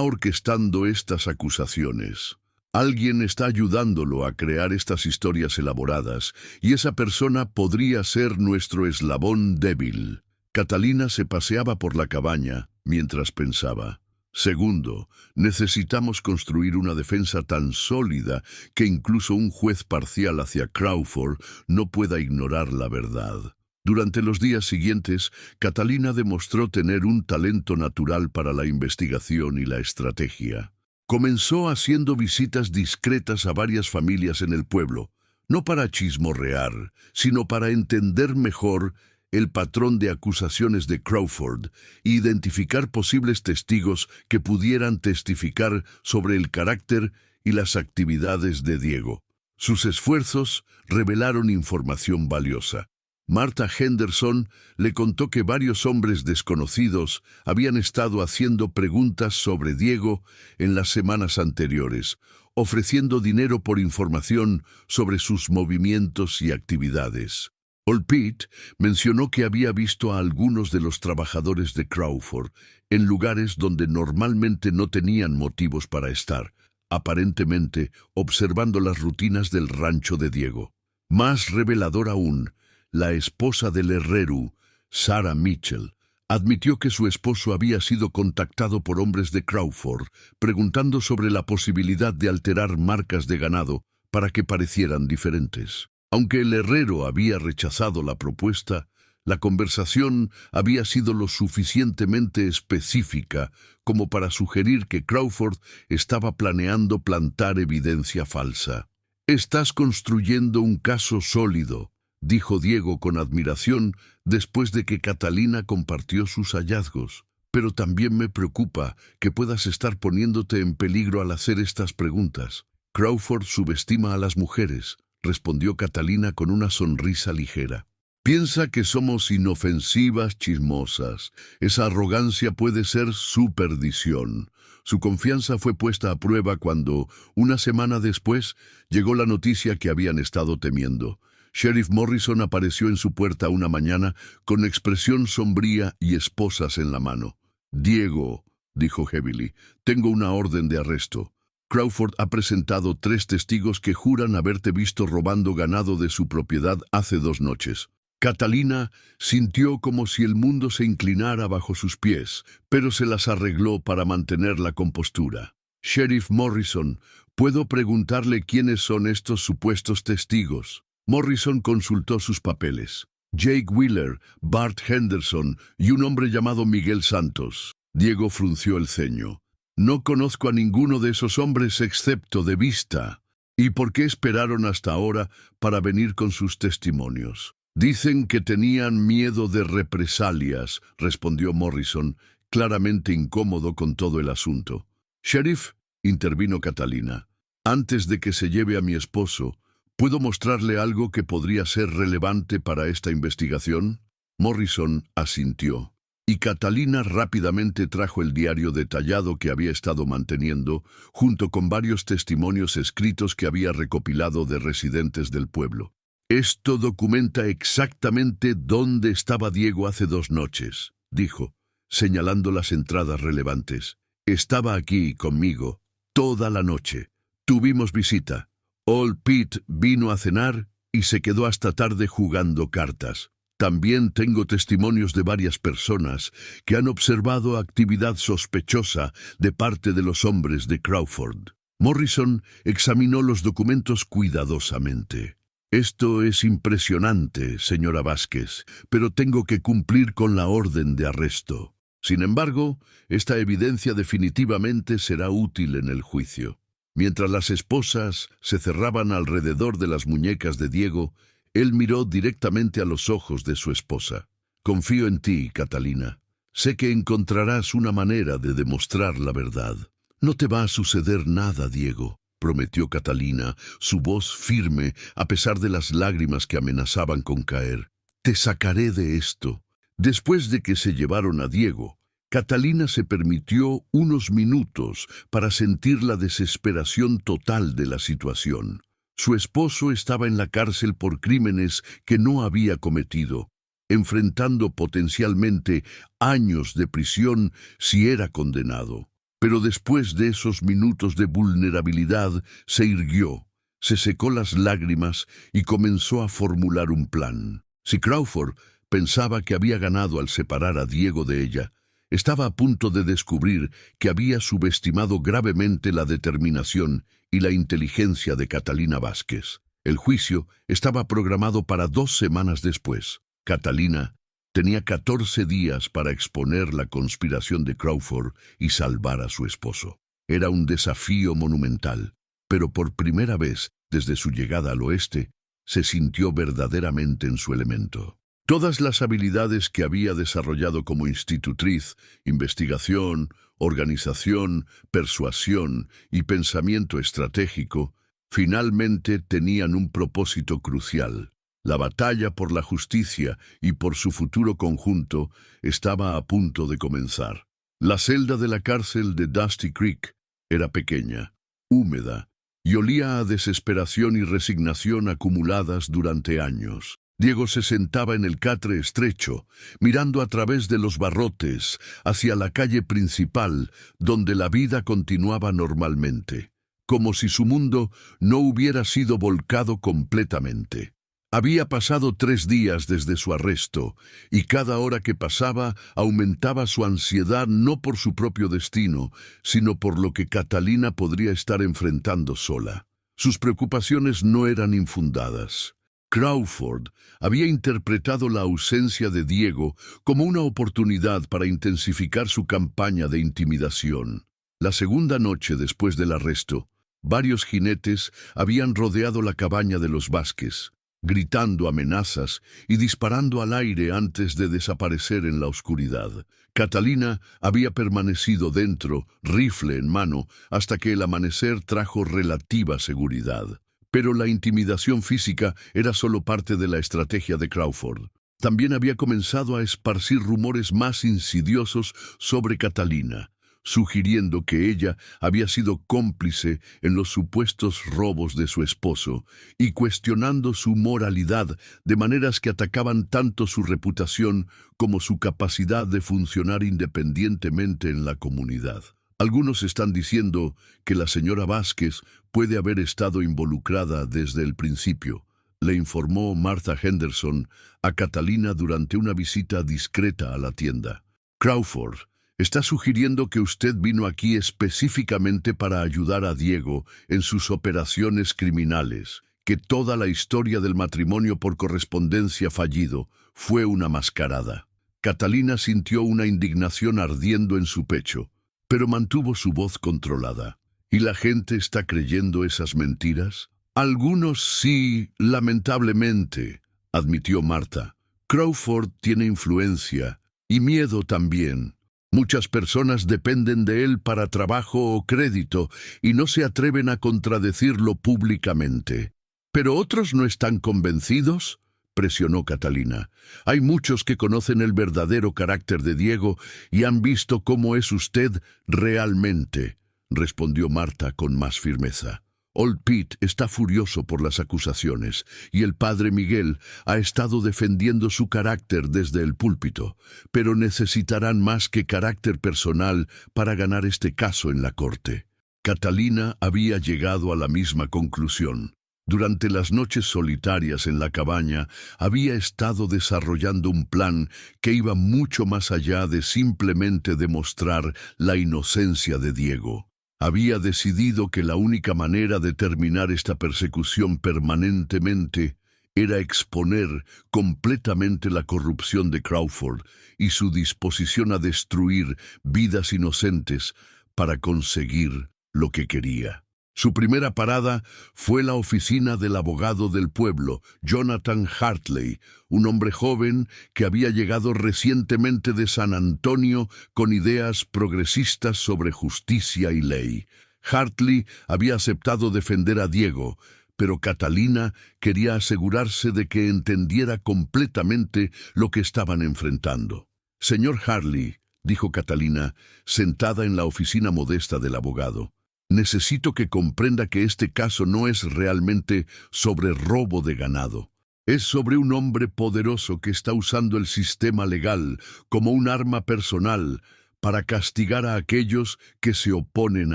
orquestando estas acusaciones. Alguien está ayudándolo a crear estas historias elaboradas, y esa persona podría ser nuestro eslabón débil». Catalina se paseaba por la cabaña mientras pensaba. «Segundo, necesitamos construir una defensa tan sólida que incluso un juez parcial hacia Crawford no pueda ignorar la verdad». Durante los días siguientes, Catalina demostró tener un talento natural para la investigación y la estrategia. Comenzó haciendo visitas discretas a varias familias en el pueblo, no para chismorrear, sino para entender mejor el patrón de acusaciones de Crawford e identificar posibles testigos que pudieran testificar sobre el carácter y las actividades de Diego. Sus esfuerzos revelaron información valiosa. Martha Henderson le contó que varios hombres desconocidos habían estado haciendo preguntas sobre Diego en las semanas anteriores, ofreciendo dinero por información sobre sus movimientos y actividades. Old Pete mencionó que había visto a algunos de los trabajadores de Crawford en lugares donde normalmente no tenían motivos para estar, aparentemente observando las rutinas del rancho de Diego. Más revelador aún, la esposa del herrero, Sarah Mitchell, admitió que su esposo había sido contactado por hombres de Crawford, preguntando sobre la posibilidad de alterar marcas de ganado para que parecieran diferentes. Aunque el herrero había rechazado la propuesta, la conversación había sido lo suficientemente específica como para sugerir que Crawford estaba planeando plantar evidencia falsa. «Estás construyendo un caso sólido», dijo Diego con admiración después de que Catalina compartió sus hallazgos. Pero también me preocupa que puedas estar poniéndote en peligro al hacer estas preguntas. Crawford subestima a las mujeres, respondió Catalina con una sonrisa ligera. Piensa que somos inofensivas chismosas. Esa arrogancia puede ser su perdición. Su confianza fue puesta a prueba cuando, una semana después, llegó la noticia que habían estado temiendo. Sheriff Morrison apareció en su puerta una mañana con expresión sombría y esposas en la mano. «Diego», dijo Heavily, «tengo una orden de arresto. Crawford ha presentado 3 testigos que juran haberte visto robando ganado de su propiedad hace 2 noches». Catalina sintió como si el mundo se inclinara bajo sus pies, pero se las arregló para mantener la compostura. «Sheriff Morrison, ¿puedo preguntarle quiénes son estos supuestos testigos?» Morrison consultó sus papeles. Jake Wheeler, Bart Henderson y un hombre llamado Miguel Santos. Diego frunció el ceño. «No conozco a ninguno de esos hombres excepto de vista. ¿Y por qué esperaron hasta ahora para venir con sus testimonios?» «Dicen que tenían miedo de represalias», respondió Morrison, claramente incómodo con todo el asunto. «Sheriff», intervino Catalina, «antes de que se lleve a mi esposo, ¿puedo mostrarle algo que podría ser relevante para esta investigación?» Morrison asintió, y Catalina rápidamente trajo el diario detallado que había estado manteniendo, junto con varios testimonios escritos que había recopilado de residentes del pueblo. «Esto documenta exactamente dónde estaba Diego hace 2 noches», dijo, señalando las entradas relevantes. «Estaba aquí conmigo toda la noche. Tuvimos visita. Old Pete vino a cenar y se quedó hasta tarde jugando cartas. También tengo testimonios de varias personas que han observado actividad sospechosa de parte de los hombres de Crawford». Morrison examinó los documentos cuidadosamente. «Esto es impresionante, señora Vázquez, pero tengo que cumplir con la orden de arresto. Sin embargo, esta evidencia definitivamente será útil en el juicio». Mientras las esposas se cerraban alrededor de las muñecas de Diego, él miró directamente a los ojos de su esposa. «Confío en ti, Catalina. Sé que encontrarás una manera de demostrar la verdad». «No te va a suceder nada, Diego», prometió Catalina, su voz firme a pesar de las lágrimas que amenazaban con caer. «Te sacaré de esto». Después de que se llevaron a Diego, Catalina se permitió unos minutos para sentir la desesperación total de la situación. Su esposo estaba en la cárcel por crímenes que no había cometido, enfrentando potencialmente años de prisión si era condenado. Pero después de esos minutos de vulnerabilidad, se irguió, se secó las lágrimas y comenzó a formular un plan. Si Crawford pensaba que había ganado al separar a Diego de ella, estaba a punto de descubrir que había subestimado gravemente la determinación y la inteligencia de Catalina Vázquez. El juicio estaba programado para 2 semanas después. Catalina tenía 14 días para exponer la conspiración de Crawford y salvar a su esposo. Era un desafío monumental, pero por primera vez desde su llegada al oeste, se sintió verdaderamente en su elemento. Todas las habilidades que había desarrollado como institutriz, investigación, organización, persuasión y pensamiento estratégico, finalmente tenían un propósito crucial. La batalla por la justicia y por su futuro conjunto estaba a punto de comenzar. La celda de la cárcel de Dusty Creek era pequeña, húmeda, y olía a desesperación y resignación acumuladas durante años. Diego se sentaba en el catre estrecho, mirando a través de los barrotes hacia la calle principal, donde la vida continuaba normalmente, como si su mundo no hubiera sido volcado completamente. Había pasado 3 días desde su arresto, y cada hora que pasaba aumentaba su ansiedad no por su propio destino, sino por lo que Catalina podría estar enfrentando sola. Sus preocupaciones no eran infundadas. Crawford había interpretado la ausencia de Diego como una oportunidad para intensificar su campaña de intimidación. La segunda noche después del arresto, varios jinetes habían rodeado la cabaña de los Vázquez. gritando amenazas y disparando al aire antes de desaparecer en la oscuridad. Catalina había permanecido dentro, rifle en mano, hasta que el amanecer trajo relativa seguridad. Pero la intimidación física era solo parte de la estrategia de Crawford. También había comenzado a esparcir rumores más insidiosos sobre Catalina, sugiriendo que ella había sido cómplice en los supuestos robos de su esposo y cuestionando su moralidad de maneras que atacaban tanto su reputación como su capacidad de funcionar independientemente en la comunidad. Algunos están diciendo que la señora Vázquez puede haber estado involucrada desde el principio, le informó Martha Henderson a Catalina durante una visita discreta a la tienda. Crawford está sugiriendo que usted vino aquí específicamente para ayudar a Diego en sus operaciones criminales, que toda la historia del matrimonio por correspondencia fallido fue una mascarada. Catalina sintió una indignación ardiendo en su pecho, pero mantuvo su voz controlada. ¿Y la gente está creyendo esas mentiras? Algunos sí, lamentablemente, admitió Martha. Crawford tiene influencia y miedo también. Muchas personas dependen de él para trabajo o crédito y no se atreven a contradecirlo públicamente. ¿Pero otros no están convencidos?, presionó Catalina. Hay muchos que conocen el verdadero carácter de Diego y han visto cómo es usted realmente, respondió Martha con más firmeza. Old Pete está furioso por las acusaciones y el padre Miguel ha estado defendiendo su carácter desde el púlpito, pero necesitarán más que carácter personal para ganar este caso en la corte. Catalina había llegado a la misma conclusión. Durante las noches solitarias en la cabaña había estado desarrollando un plan que iba mucho más allá de simplemente demostrar la inocencia de Diego. Había decidido que la única manera de terminar esta persecución permanentemente era exponer completamente la corrupción de Crawford y su disposición a destruir vidas inocentes para conseguir lo que quería. Su primera parada fue la oficina del abogado del pueblo, Jonathan Hartley, un hombre joven que había llegado recientemente de San Antonio con ideas progresistas sobre justicia y ley. Hartley había aceptado defender a Diego, pero Catalina quería asegurarse de que entendiera completamente lo que estaban enfrentando. «Señor Hartley», dijo Catalina, sentada en la oficina modesta del abogado, «necesito que comprenda que este caso no es realmente sobre robo de ganado. Es sobre un hombre poderoso que está usando el sistema legal como un arma personal para castigar a aquellos que se oponen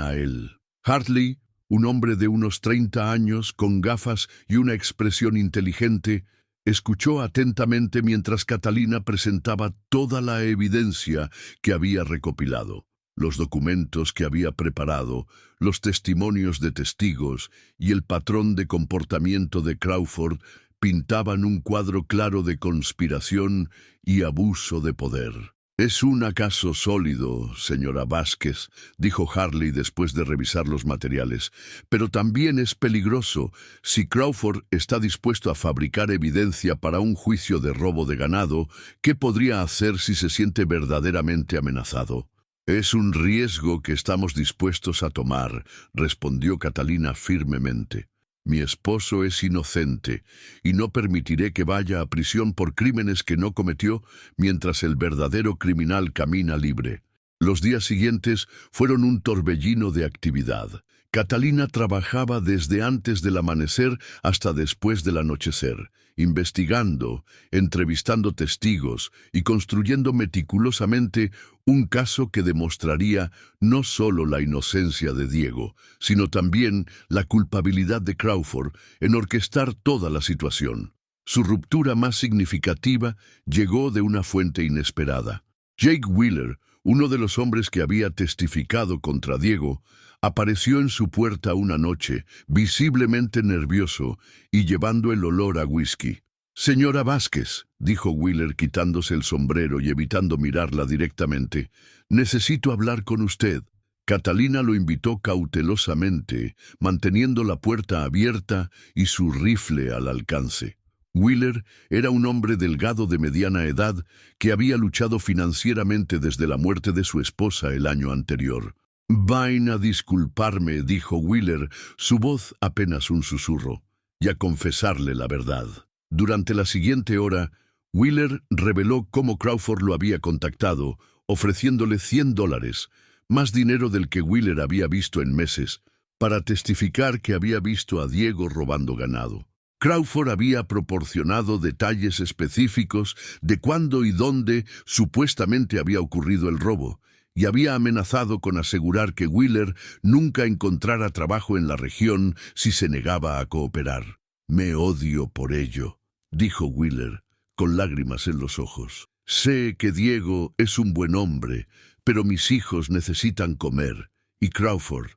a él». Hartley, un hombre de unos 30 años, con gafas y una expresión inteligente, escuchó atentamente mientras Catalina presentaba toda la evidencia que había recopilado. Los documentos que había preparado, los testimonios de testigos y el patrón de comportamiento de Crawford pintaban un cuadro claro de conspiración y abuso de poder. «Es un caso sólido, señora Vázquez», dijo Hartley después de revisar los materiales, «pero también es peligroso si Crawford está dispuesto a fabricar evidencia para un juicio de robo de ganado. ¿Qué podría hacer si se siente verdaderamente amenazado?» «Es un riesgo que estamos dispuestos a tomar», respondió Catalina firmemente. «Mi esposo es inocente y no permitiré que vaya a prisión por crímenes que no cometió mientras el verdadero criminal camina libre». Los días siguientes fueron un torbellino de actividad. Catalina trabajaba desde antes del amanecer hasta después del anochecer, investigando, entrevistando testigos y construyendo meticulosamente un caso que demostraría no solo la inocencia de Diego, sino también la culpabilidad de Crawford en orquestar toda la situación. Su ruptura más significativa llegó de una fuente inesperada. Jake Wheeler, uno de los hombres que había testificado contra Diego, apareció en su puerta una noche, visiblemente nervioso y llevando el olor a whisky. «Señora Vázquez», dijo Wheeler quitándose el sombrero y evitando mirarla directamente, «necesito hablar con usted». Catalina lo invitó cautelosamente, manteniendo la puerta abierta y su rifle al alcance. Wheeler era un hombre delgado de mediana edad que había luchado financieramente desde la muerte de su esposa el año anterior. «Vayan a disculparme», dijo Wheeler, su voz apenas un susurro, «y a confesarle la verdad». Durante la siguiente hora, Wheeler reveló cómo Crawford lo había contactado, ofreciéndole $100, más dinero del que Wheeler había visto en meses, para testificar que había visto a Diego robando ganado. Crawford había proporcionado detalles específicos de cuándo y dónde supuestamente había ocurrido el robo, y había amenazado con asegurar que Wheeler nunca encontrara trabajo en la región si se negaba a cooperar. «Me odio por ello», dijo Wheeler, con lágrimas en los ojos. «Sé que Diego es un buen hombre, pero mis hijos necesitan comer, y Crawford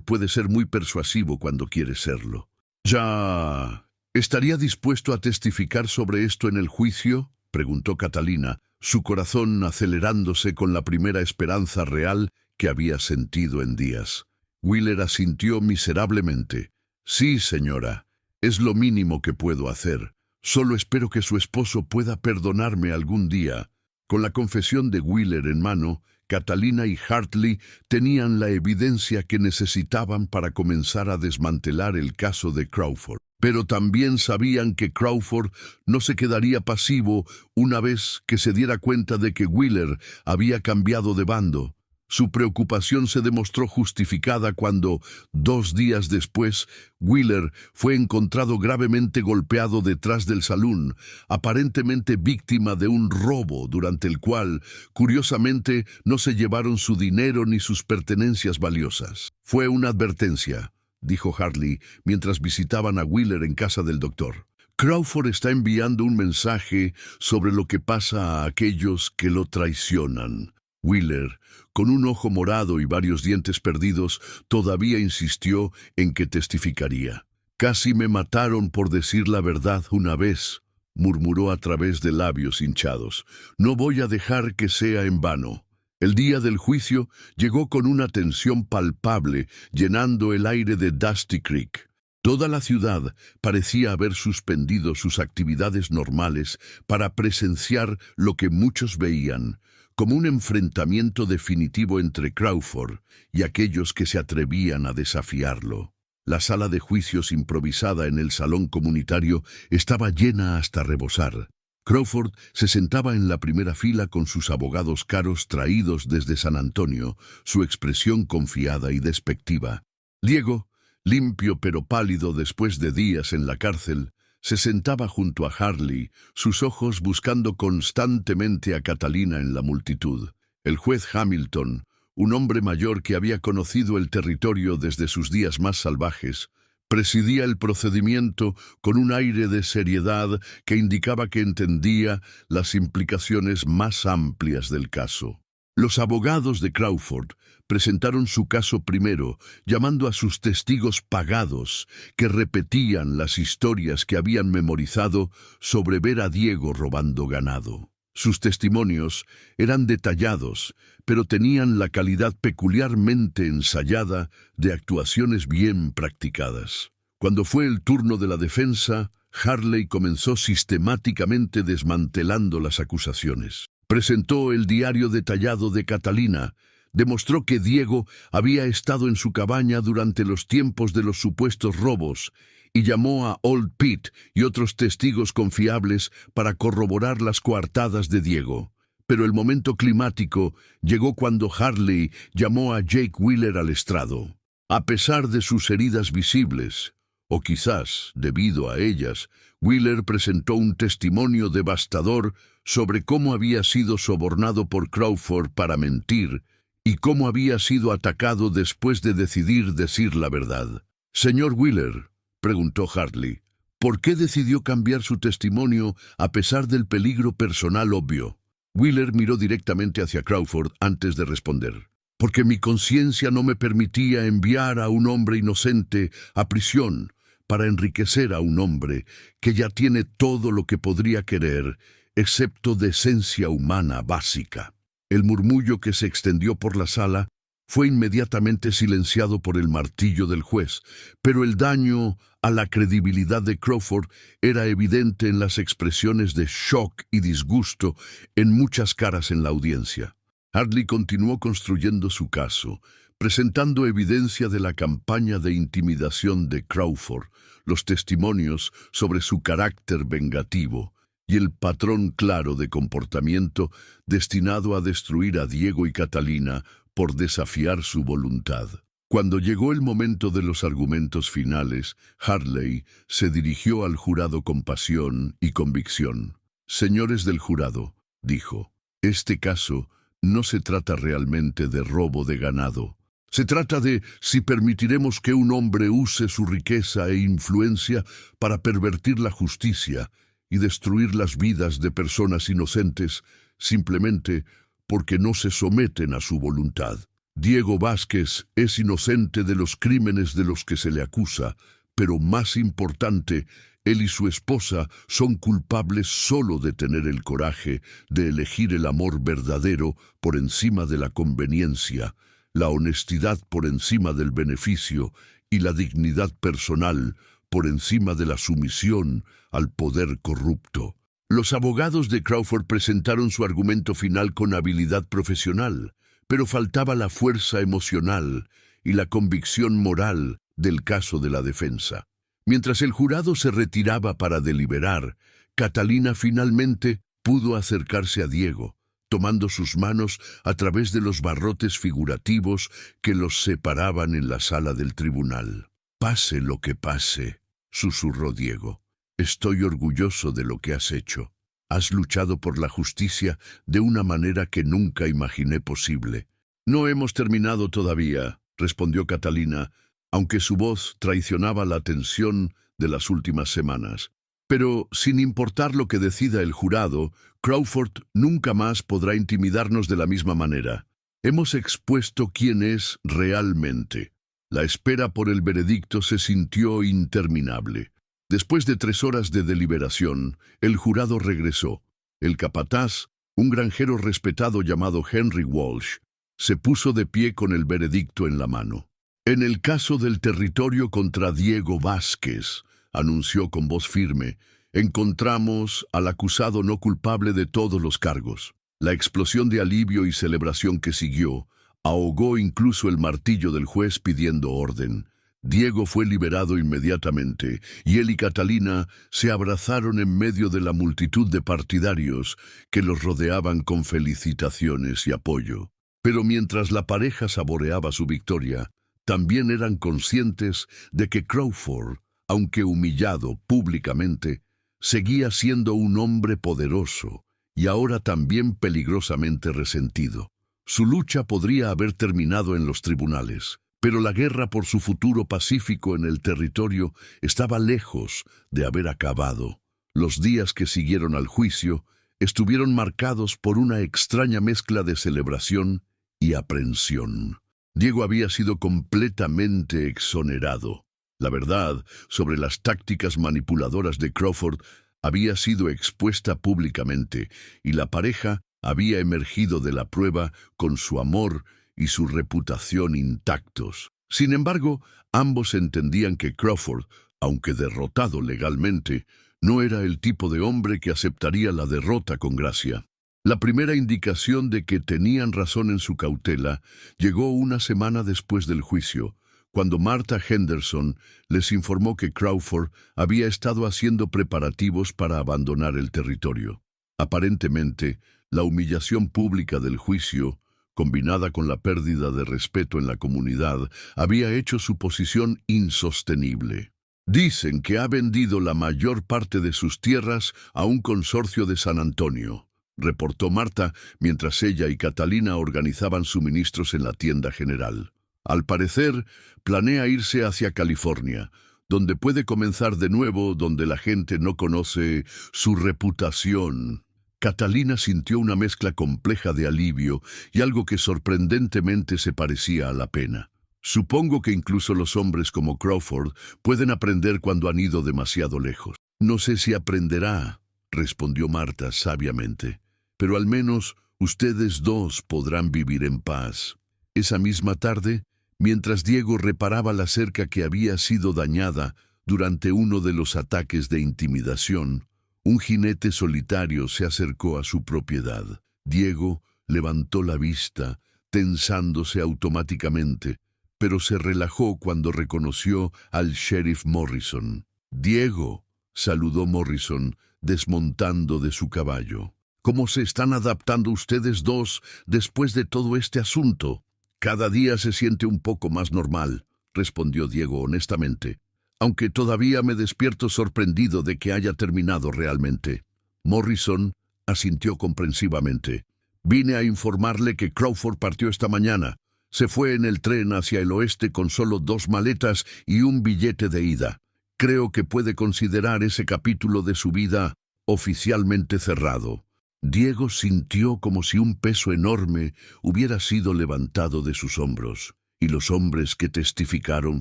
puede ser muy persuasivo cuando quiere serlo». «¿Ya estaría dispuesto a testificar sobre esto en el juicio?», preguntó Catalina, su corazón acelerándose con la primera esperanza real que había sentido en días. Wheeler asintió miserablemente. «Sí, señora, es lo mínimo que puedo hacer. Solo espero que su esposo pueda perdonarme algún día». Con la confesión de Wheeler en mano, Catalina y Hartley tenían la evidencia que necesitaban para comenzar a desmantelar el caso de Crawford. Pero también sabían que Crawford no se quedaría pasivo una vez que se diera cuenta de que Wheeler había cambiado de bando. Su preocupación se demostró justificada cuando, 2 días después, Wheeler fue encontrado gravemente golpeado detrás del salón, aparentemente víctima de un robo durante el cual, curiosamente, no se llevaron su dinero ni sus pertenencias valiosas. «Fue una advertencia», dijo Hartley mientras visitaban a Wheeler en casa del doctor. «Crawford está enviando un mensaje sobre lo que pasa a aquellos que lo traicionan». Wheeler, con un ojo morado y varios dientes perdidos, todavía insistió en que testificaría. «Casi me mataron por decir la verdad una vez», murmuró a través de labios hinchados. «No voy a dejar que sea en vano». El día del juicio llegó con una tensión palpable, llenando el aire de Dusty Creek. Toda la ciudad parecía haber suspendido sus actividades normales para presenciar lo que muchos veían como un enfrentamiento definitivo entre Crawford y aquellos que se atrevían a desafiarlo. La sala de juicios improvisada en el salón comunitario estaba llena hasta rebosar. Crawford se sentaba en la primera fila con sus abogados caros traídos desde San Antonio, su expresión confiada y despectiva. Diego, limpio pero pálido después de días en la cárcel, se sentaba junto a Hartley, sus ojos buscando constantemente a Catalina en la multitud. El juez Hamilton, un hombre mayor que había conocido el territorio desde sus días más salvajes, presidía el procedimiento con un aire de seriedad que indicaba que entendía las implicaciones más amplias del caso. Los abogados de Crawford presentaron su caso primero, llamando a sus testigos pagados, que repetían las historias que habían memorizado sobre ver a Diego robando ganado. Sus testimonios eran detallados, pero tenían la calidad peculiarmente ensayada de actuaciones bien practicadas. Cuando fue el turno de la defensa, Hartley comenzó sistemáticamente desmantelando las acusaciones. Presentó el diario detallado de Catalina, demostró que Diego había estado en su cabaña durante los tiempos de los supuestos robos y llamó a Old Pete y otros testigos confiables para corroborar las coartadas de Diego. Pero el momento climático llegó cuando Hartley llamó a Jake Wheeler al estrado. A pesar de sus heridas visibles, o quizás debido a ellas, Wheeler presentó un testimonio devastador sobre cómo había sido sobornado por Crawford para mentir y cómo había sido atacado después de decidir decir la verdad. «Señor Wheeler», preguntó Hartley, «¿por qué decidió cambiar su testimonio a pesar del peligro personal obvio?» Wheeler miró directamente hacia Crawford antes de responder. «Porque mi conciencia no me permitía enviar a un hombre inocente a prisión para enriquecer a un hombre que ya tiene todo lo que podría querer, excepto decencia humana básica». El murmullo que se extendió por la sala fue inmediatamente silenciado por el martillo del juez, pero el daño a la credibilidad de Crawford era evidente en las expresiones de shock y disgusto en muchas caras en la audiencia. Hartley continuó construyendo su caso, presentando evidencia de la campaña de intimidación de Crawford, los testimonios sobre su carácter vengativo y el patrón claro de comportamiento destinado a destruir a Diego y Catalina por desafiar su voluntad. Cuando llegó el momento de los argumentos finales, Hartley se dirigió al jurado con pasión y convicción. «Señores del jurado», dijo, «este caso no se trata realmente de robo de ganado. Se trata de si permitiremos que un hombre use su riqueza e influencia para pervertir la justicia y destruir las vidas de personas inocentes simplemente porque no se someten a su voluntad. Diego Vázquez es inocente de los crímenes de los que se le acusa, pero más importante, él y su esposa son culpables solo de tener el coraje de elegir el amor verdadero por encima de la conveniencia, la honestidad por encima del beneficio y la dignidad personal por encima de la sumisión al poder corrupto». Los abogados de Crawford presentaron su argumento final con habilidad profesional, pero faltaba la fuerza emocional y la convicción moral del caso de la defensa. Mientras el jurado se retiraba para deliberar, Catalina finalmente pudo acercarse a Diego, tomando sus manos a través de los barrotes figurativos que los separaban en la sala del tribunal. «Pase lo que pase», susurró Diego, «estoy orgulloso de lo que has hecho. Has luchado por la justicia de una manera que nunca imaginé posible». «No hemos terminado todavía», respondió Catalina, aunque su voz traicionaba la tensión de las últimas semanas. «Pero, sin importar lo que decida el jurado, Crawford nunca más podrá intimidarnos de la misma manera. Hemos expuesto quién es realmente». La espera por el veredicto se sintió interminable. Después de 3 horas de deliberación, el jurado regresó. El capataz, un granjero respetado llamado Henry Walsh, se puso de pie con el veredicto en la mano. «En el caso del territorio contra Diego Vázquez», anunció con voz firme, «encontramos al acusado no culpable de todos los cargos». La explosión de alivio y celebración que siguió ahogó incluso el martillo del juez pidiendo orden. Diego fue liberado inmediatamente, y él y Catalina se abrazaron en medio de la multitud de partidarios que los rodeaban con felicitaciones y apoyo. Pero mientras la pareja saboreaba su victoria, también eran conscientes de que Crawford, aunque humillado públicamente, seguía siendo un hombre poderoso y ahora también peligrosamente resentido. Su lucha podría haber terminado en los tribunales, pero la guerra por su futuro pacífico en el territorio estaba lejos de haber acabado. Los días que siguieron al juicio estuvieron marcados por una extraña mezcla de celebración y aprensión. Diego había sido completamente exonerado. La verdad sobre las tácticas manipuladoras de Crawford había sido expuesta públicamente, y la pareja había emergido de la prueba con su amor y su reputación intactos. Sin embargo, ambos entendían que Crawford, aunque derrotado legalmente, no era el tipo de hombre que aceptaría la derrota con gracia. La primera indicación de que tenían razón en su cautela llegó una semana después del juicio, cuando Martha Henderson les informó que Crawford había estado haciendo preparativos para abandonar el territorio. Aparentemente, la humillación pública del juicio, combinada con la pérdida de respeto en la comunidad, había hecho su posición insostenible. «Dicen que ha vendido la mayor parte de sus tierras a un consorcio de San Antonio», reportó Martha mientras ella y Catalina organizaban suministros en la tienda general. «Al parecer, planea irse hacia California, donde puede comenzar de nuevo, donde la gente no conoce su reputación». Catalina sintió una mezcla compleja de alivio y algo que sorprendentemente se parecía a la pena. «Supongo que incluso los hombres como Crawford pueden aprender cuando han ido demasiado lejos». «No sé si aprenderá», respondió Martha sabiamente, «pero al menos ustedes dos podrán vivir en paz». Esa misma tarde, mientras Diego reparaba la cerca que había sido dañada durante uno de los ataques de intimidación, un jinete solitario se acercó a su propiedad. Diego levantó la vista, tensándose automáticamente, pero se relajó cuando reconoció al sheriff Morrison. «Diego», saludó Morrison, desmontando de su caballo. «¿Cómo se están adaptando ustedes dos después de todo este asunto?» «Cada día se siente un poco más normal», respondió Diego honestamente, «aunque todavía me despierto sorprendido de que haya terminado realmente». Morrison asintió comprensivamente. «Vine a informarle que Crawford partió esta mañana. Se fue en el tren hacia el oeste con solo 2 maletas y un billete de ida. Creo que puede considerar ese capítulo de su vida oficialmente cerrado». Diego sintió como si un peso enorme hubiera sido levantado de sus hombros, y los hombres que testificaron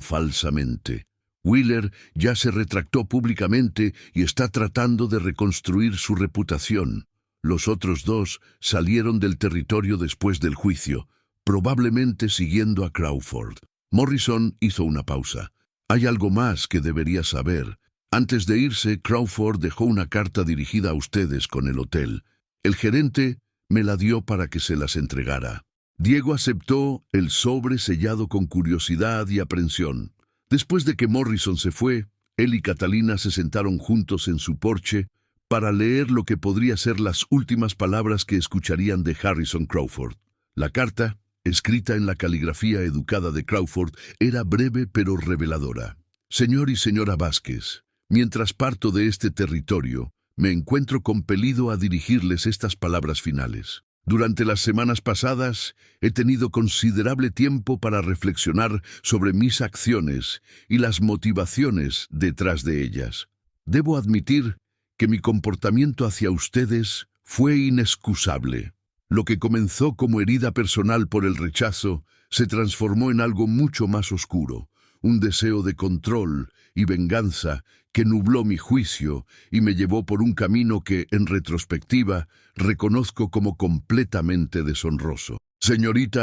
falsamente. Wheeler ya se retractó públicamente y está tratando de reconstruir su reputación. Los otros 2 salieron del territorio después del juicio, probablemente siguiendo a Crawford. Morrison hizo una pausa. «Hay algo más que debería saber. Antes de irse, Crawford dejó una carta dirigida a ustedes con el hotel. El gerente me la dio para que se las entregara». Diego aceptó el sobre sellado con curiosidad y aprensión. Después de que Morrison se fue, él y Catalina se sentaron juntos en su porche para leer lo que podría ser las últimas palabras que escucharían de Harrison Crawford. La carta, escrita en la caligrafía educada de Crawford, era breve pero reveladora. «Señor y señora Vázquez, mientras parto de este territorio, me encuentro compelido a dirigirles estas palabras finales. Durante las semanas pasadas he tenido considerable tiempo para reflexionar sobre mis acciones y las motivaciones detrás de ellas. Debo admitir que mi comportamiento hacia ustedes fue inexcusable. Lo que comenzó como herida personal por el rechazo se transformó en algo mucho más oscuro, un deseo de control y venganza que nubló mi juicio y me llevó por un camino que, en retrospectiva, reconozco como completamente deshonroso. Señora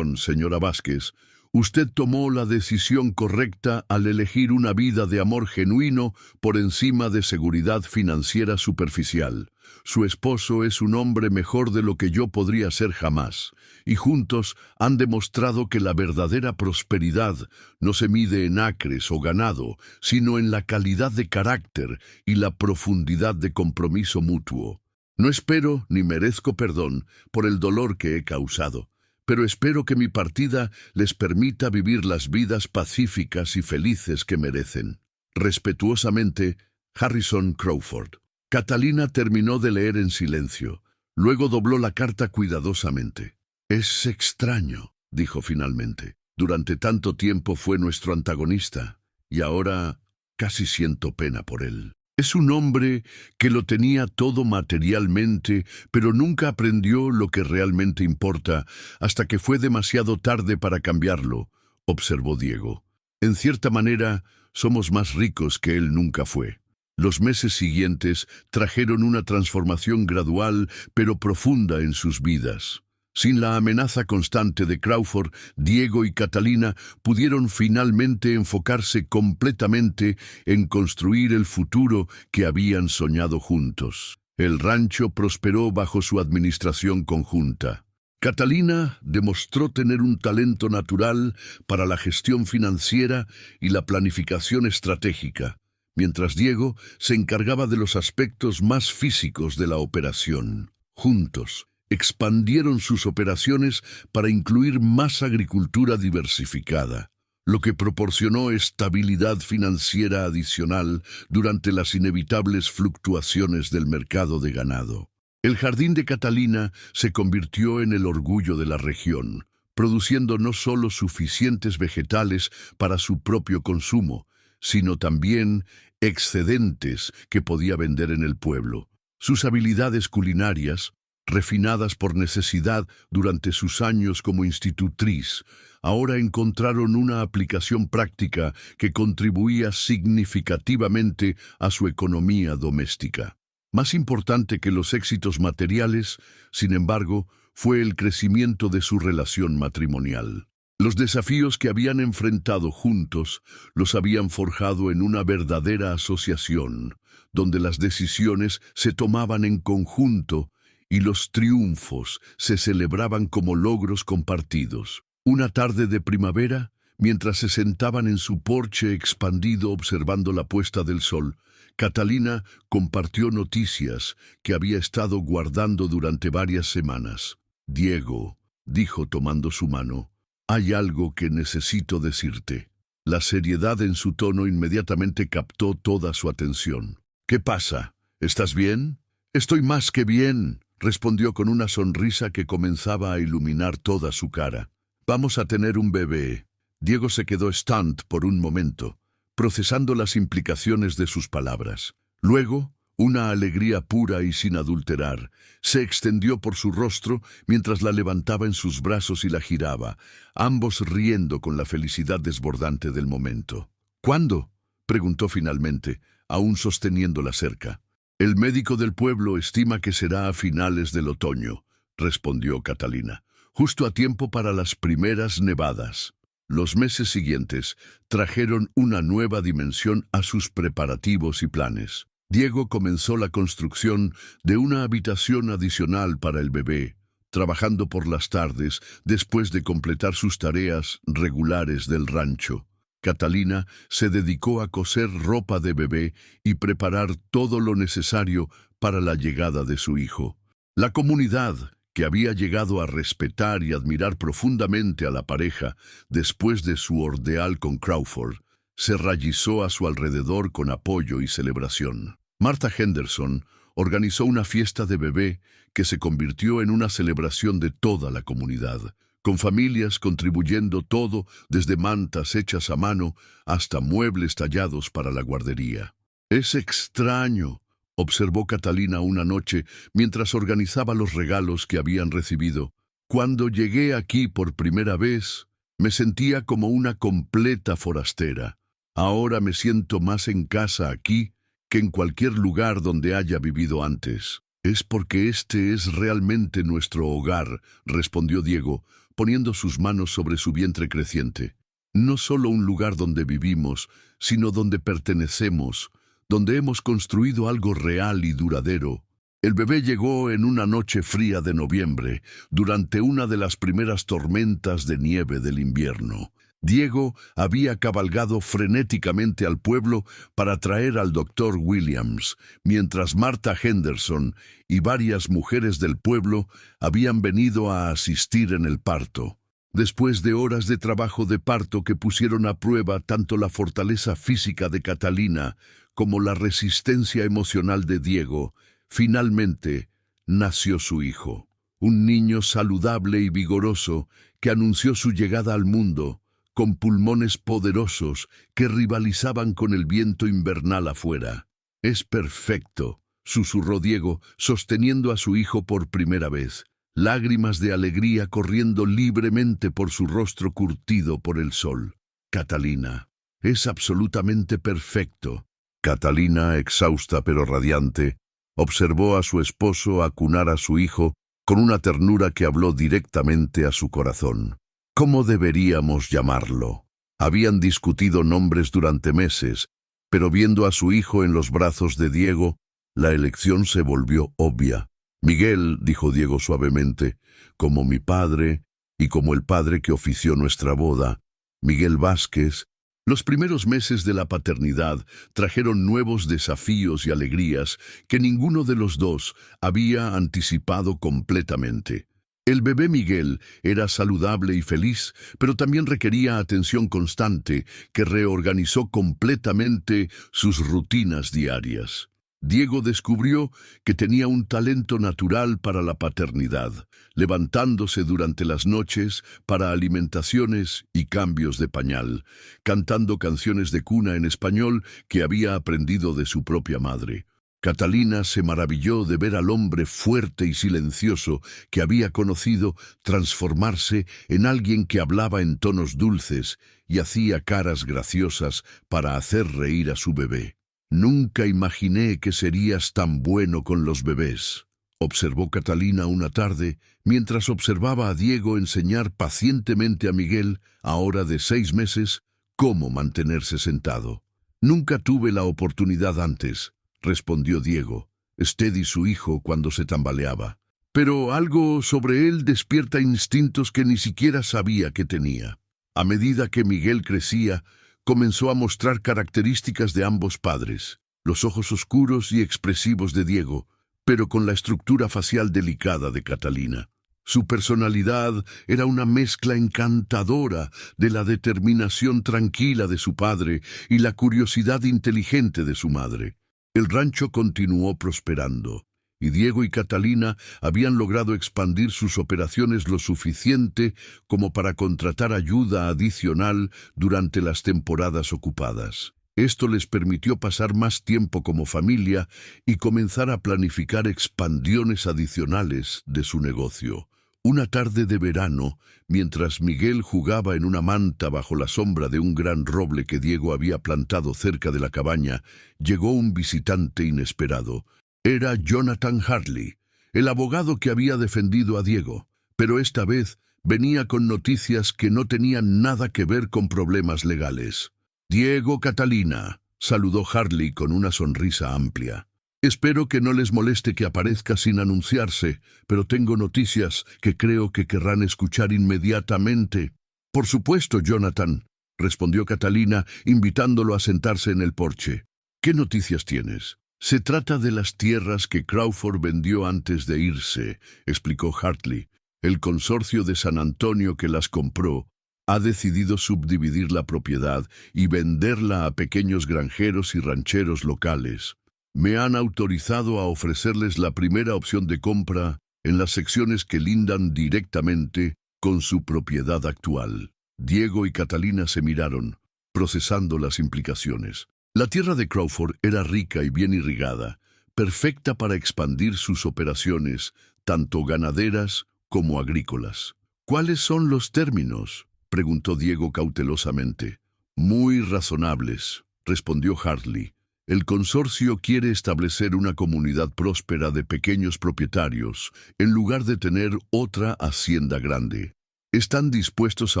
Vázquez, usted tomó la decisión correcta al elegir una vida de amor genuino por encima de seguridad financiera superficial. Su esposo es un hombre mejor de lo que yo podría ser jamás, y juntos han demostrado que la verdadera prosperidad no se mide en acres o ganado, sino en la calidad de carácter y la profundidad de compromiso mutuo. No espero ni merezco perdón por el dolor que he causado, pero espero que mi partida les permita vivir las vidas pacíficas y felices que merecen. Respetuosamente, Harrison Crawford. Catalina terminó de leer en silencio. Luego dobló la carta cuidadosamente. «Es extraño», dijo finalmente. «Durante tanto tiempo fue nuestro antagonista, y ahora casi siento pena por él. Es un hombre que lo tenía todo materialmente, pero nunca aprendió lo que realmente importa hasta que fue demasiado tarde para cambiarlo», observó Diego. «En cierta manera, somos más ricos que él nunca fue». Los meses siguientes trajeron una transformación gradual pero profunda en sus vidas. Sin la amenaza constante de Crawford, Diego y Catalina pudieron finalmente enfocarse completamente en construir el futuro que habían soñado juntos. El rancho prosperó bajo su administración conjunta. Catalina demostró tener un talento natural para la gestión financiera y la planificación estratégica, mientras Diego se encargaba de los aspectos más físicos de la operación. Juntos, expandieron sus operaciones para incluir más agricultura diversificada, lo que proporcionó estabilidad financiera adicional durante las inevitables fluctuaciones del mercado de ganado. El jardín de Catalina se convirtió en el orgullo de la región, produciendo no solo suficientes vegetales para su propio consumo, sino también excedentes que podía vender en el pueblo. Sus habilidades culinarias, refinadas por necesidad durante sus años como institutriz, ahora encontraron una aplicación práctica que contribuía significativamente a su economía doméstica. Más importante que los éxitos materiales, sin embargo, fue el crecimiento de su relación matrimonial. Los desafíos que habían enfrentado juntos los habían forjado en una verdadera asociación, donde las decisiones se tomaban en conjunto y los triunfos se celebraban como logros compartidos. Una tarde de primavera, mientras se sentaban en su porche expandido observando la puesta del sol, Catalina compartió noticias que había estado guardando durante varias semanas. «Diego», dijo tomando su mano, «hay algo que necesito decirte». La seriedad en su tono inmediatamente captó toda su atención. «¿Qué pasa? ¿Estás bien?» «Estoy más que bien», respondió con una sonrisa que comenzaba a iluminar toda su cara. «Vamos a tener un bebé». Diego se quedó stunned por un momento, procesando las implicaciones de sus palabras. Luego, una alegría pura y sin adulterar se extendió por su rostro mientras la levantaba en sus brazos y la giraba, ambos riendo con la felicidad desbordante del momento. «¿Cuándo?», preguntó finalmente, aún sosteniendo la cerca. «El médico del pueblo estima que será a finales del otoño», respondió Catalina, «justo a tiempo para las primeras nevadas». Los meses siguientes trajeron una nueva dimensión a sus preparativos y planes. Diego comenzó la construcción de una habitación adicional para el bebé, trabajando por las tardes después de completar sus tareas regulares del rancho. Catalina se dedicó a coser ropa de bebé y preparar todo lo necesario para la llegada de su hijo. La comunidad, que había llegado a respetar y admirar profundamente a la pareja después de su ordeal con Crawford, se rayizó a su alrededor con apoyo y celebración. Martha Henderson organizó una fiesta de bebé que se convirtió en una celebración de toda la comunidad, con familias contribuyendo todo desde mantas hechas a mano hasta muebles tallados para la guardería. «Es extraño», observó Catalina una noche mientras organizaba los regalos que habían recibido. «Cuando llegué aquí por primera vez, me sentía como una completa forastera. Ahora me siento más en casa aquí que en cualquier lugar donde haya vivido antes». «Es porque este es realmente nuestro hogar», respondió Diego, poniendo sus manos sobre su vientre creciente. «No solo un lugar donde vivimos, sino donde pertenecemos, donde hemos construido algo real y duradero». El bebé llegó en una noche fría de noviembre, durante una de las primeras tormentas de nieve del invierno. Diego había cabalgado frenéticamente al pueblo para traer al doctor Williams, mientras Martha Henderson y varias mujeres del pueblo habían venido a asistir en el parto. Después de horas de trabajo de parto que pusieron a prueba tanto la fortaleza física de Catalina como la resistencia emocional de Diego, finalmente nació su hijo, un niño saludable y vigoroso que anunció su llegada al mundo, con pulmones poderosos que rivalizaban con el viento invernal afuera. «Es perfecto», susurró Diego, sosteniendo a su hijo por primera vez, lágrimas de alegría corriendo libremente por su rostro curtido por el sol. «Catalina, es absolutamente perfecto». Catalina, exhausta pero radiante, observó a su esposo acunar a su hijo con una ternura que habló directamente a su corazón. ¿Cómo deberíamos llamarlo? Habían discutido nombres durante meses, pero viendo a su hijo en los brazos de Diego, la elección se volvió obvia. «Miguel», dijo Diego suavemente, «como mi padre y como el padre que ofició nuestra boda, Miguel Vázquez». Los primeros meses de la paternidad trajeron nuevos desafíos y alegrías que ninguno de los dos había anticipado completamente. El bebé Miguel era saludable y feliz, pero también requería atención constante que reorganizó completamente sus rutinas diarias. Diego descubrió que tenía un talento natural para la paternidad, levantándose durante las noches para alimentaciones y cambios de pañal, cantando canciones de cuna en español que había aprendido de su propia madre. Catalina se maravilló de ver al hombre fuerte y silencioso que había conocido transformarse en alguien que hablaba en tonos dulces y hacía caras graciosas para hacer reír a su bebé. «Nunca imaginé que serías tan bueno con los bebés», observó Catalina una tarde, mientras observaba a Diego enseñar pacientemente a Miguel, ahora de 6 meses, cómo mantenerse sentado. «Nunca tuve la oportunidad antes», respondió Diego, Steady su hijo cuando se tambaleaba. «Pero algo sobre él despierta instintos que ni siquiera sabía que tenía». A medida que Miguel crecía, comenzó a mostrar características de ambos padres. Los ojos oscuros y expresivos de Diego, pero con la estructura facial delicada de Catalina. Su personalidad era una mezcla encantadora de la determinación tranquila de su padre y la curiosidad inteligente de su madre. El rancho continuó prosperando, y Diego y Catalina habían logrado expandir sus operaciones lo suficiente como para contratar ayuda adicional durante las temporadas ocupadas. Esto les permitió pasar más tiempo como familia y comenzar a planificar expansiones adicionales de su negocio. Una tarde de verano, mientras Miguel jugaba en una manta bajo la sombra de un gran roble que Diego había plantado cerca de la cabaña, llegó un visitante inesperado. Era Jonathan Hartley, el abogado que había defendido a Diego, pero esta vez venía con noticias que no tenían nada que ver con problemas legales. «Diego, Catalina», saludó Hartley con una sonrisa amplia. «Espero que no les moleste que aparezca sin anunciarse, pero tengo noticias que creo que querrán escuchar inmediatamente». «Por supuesto, Jonathan», respondió Catalina, invitándolo a sentarse en el porche. «¿Qué noticias tienes?» «Se trata de las tierras que Crawford vendió antes de irse», explicó Hartley. «El consorcio de San Antonio que las compró ha decidido subdividir la propiedad y venderla a pequeños granjeros y rancheros locales. Me han autorizado a ofrecerles la primera opción de compra en las secciones que lindan directamente con su propiedad actual». Diego y Catalina se miraron, procesando las implicaciones. La tierra de Crawford era rica y bien irrigada, perfecta para expandir sus operaciones, tanto ganaderas como agrícolas. «¿Cuáles son los términos?», preguntó Diego cautelosamente. «Muy razonables», respondió Hartley. «El consorcio quiere establecer una comunidad próspera de pequeños propietarios, en lugar de tener otra hacienda grande. Están dispuestos a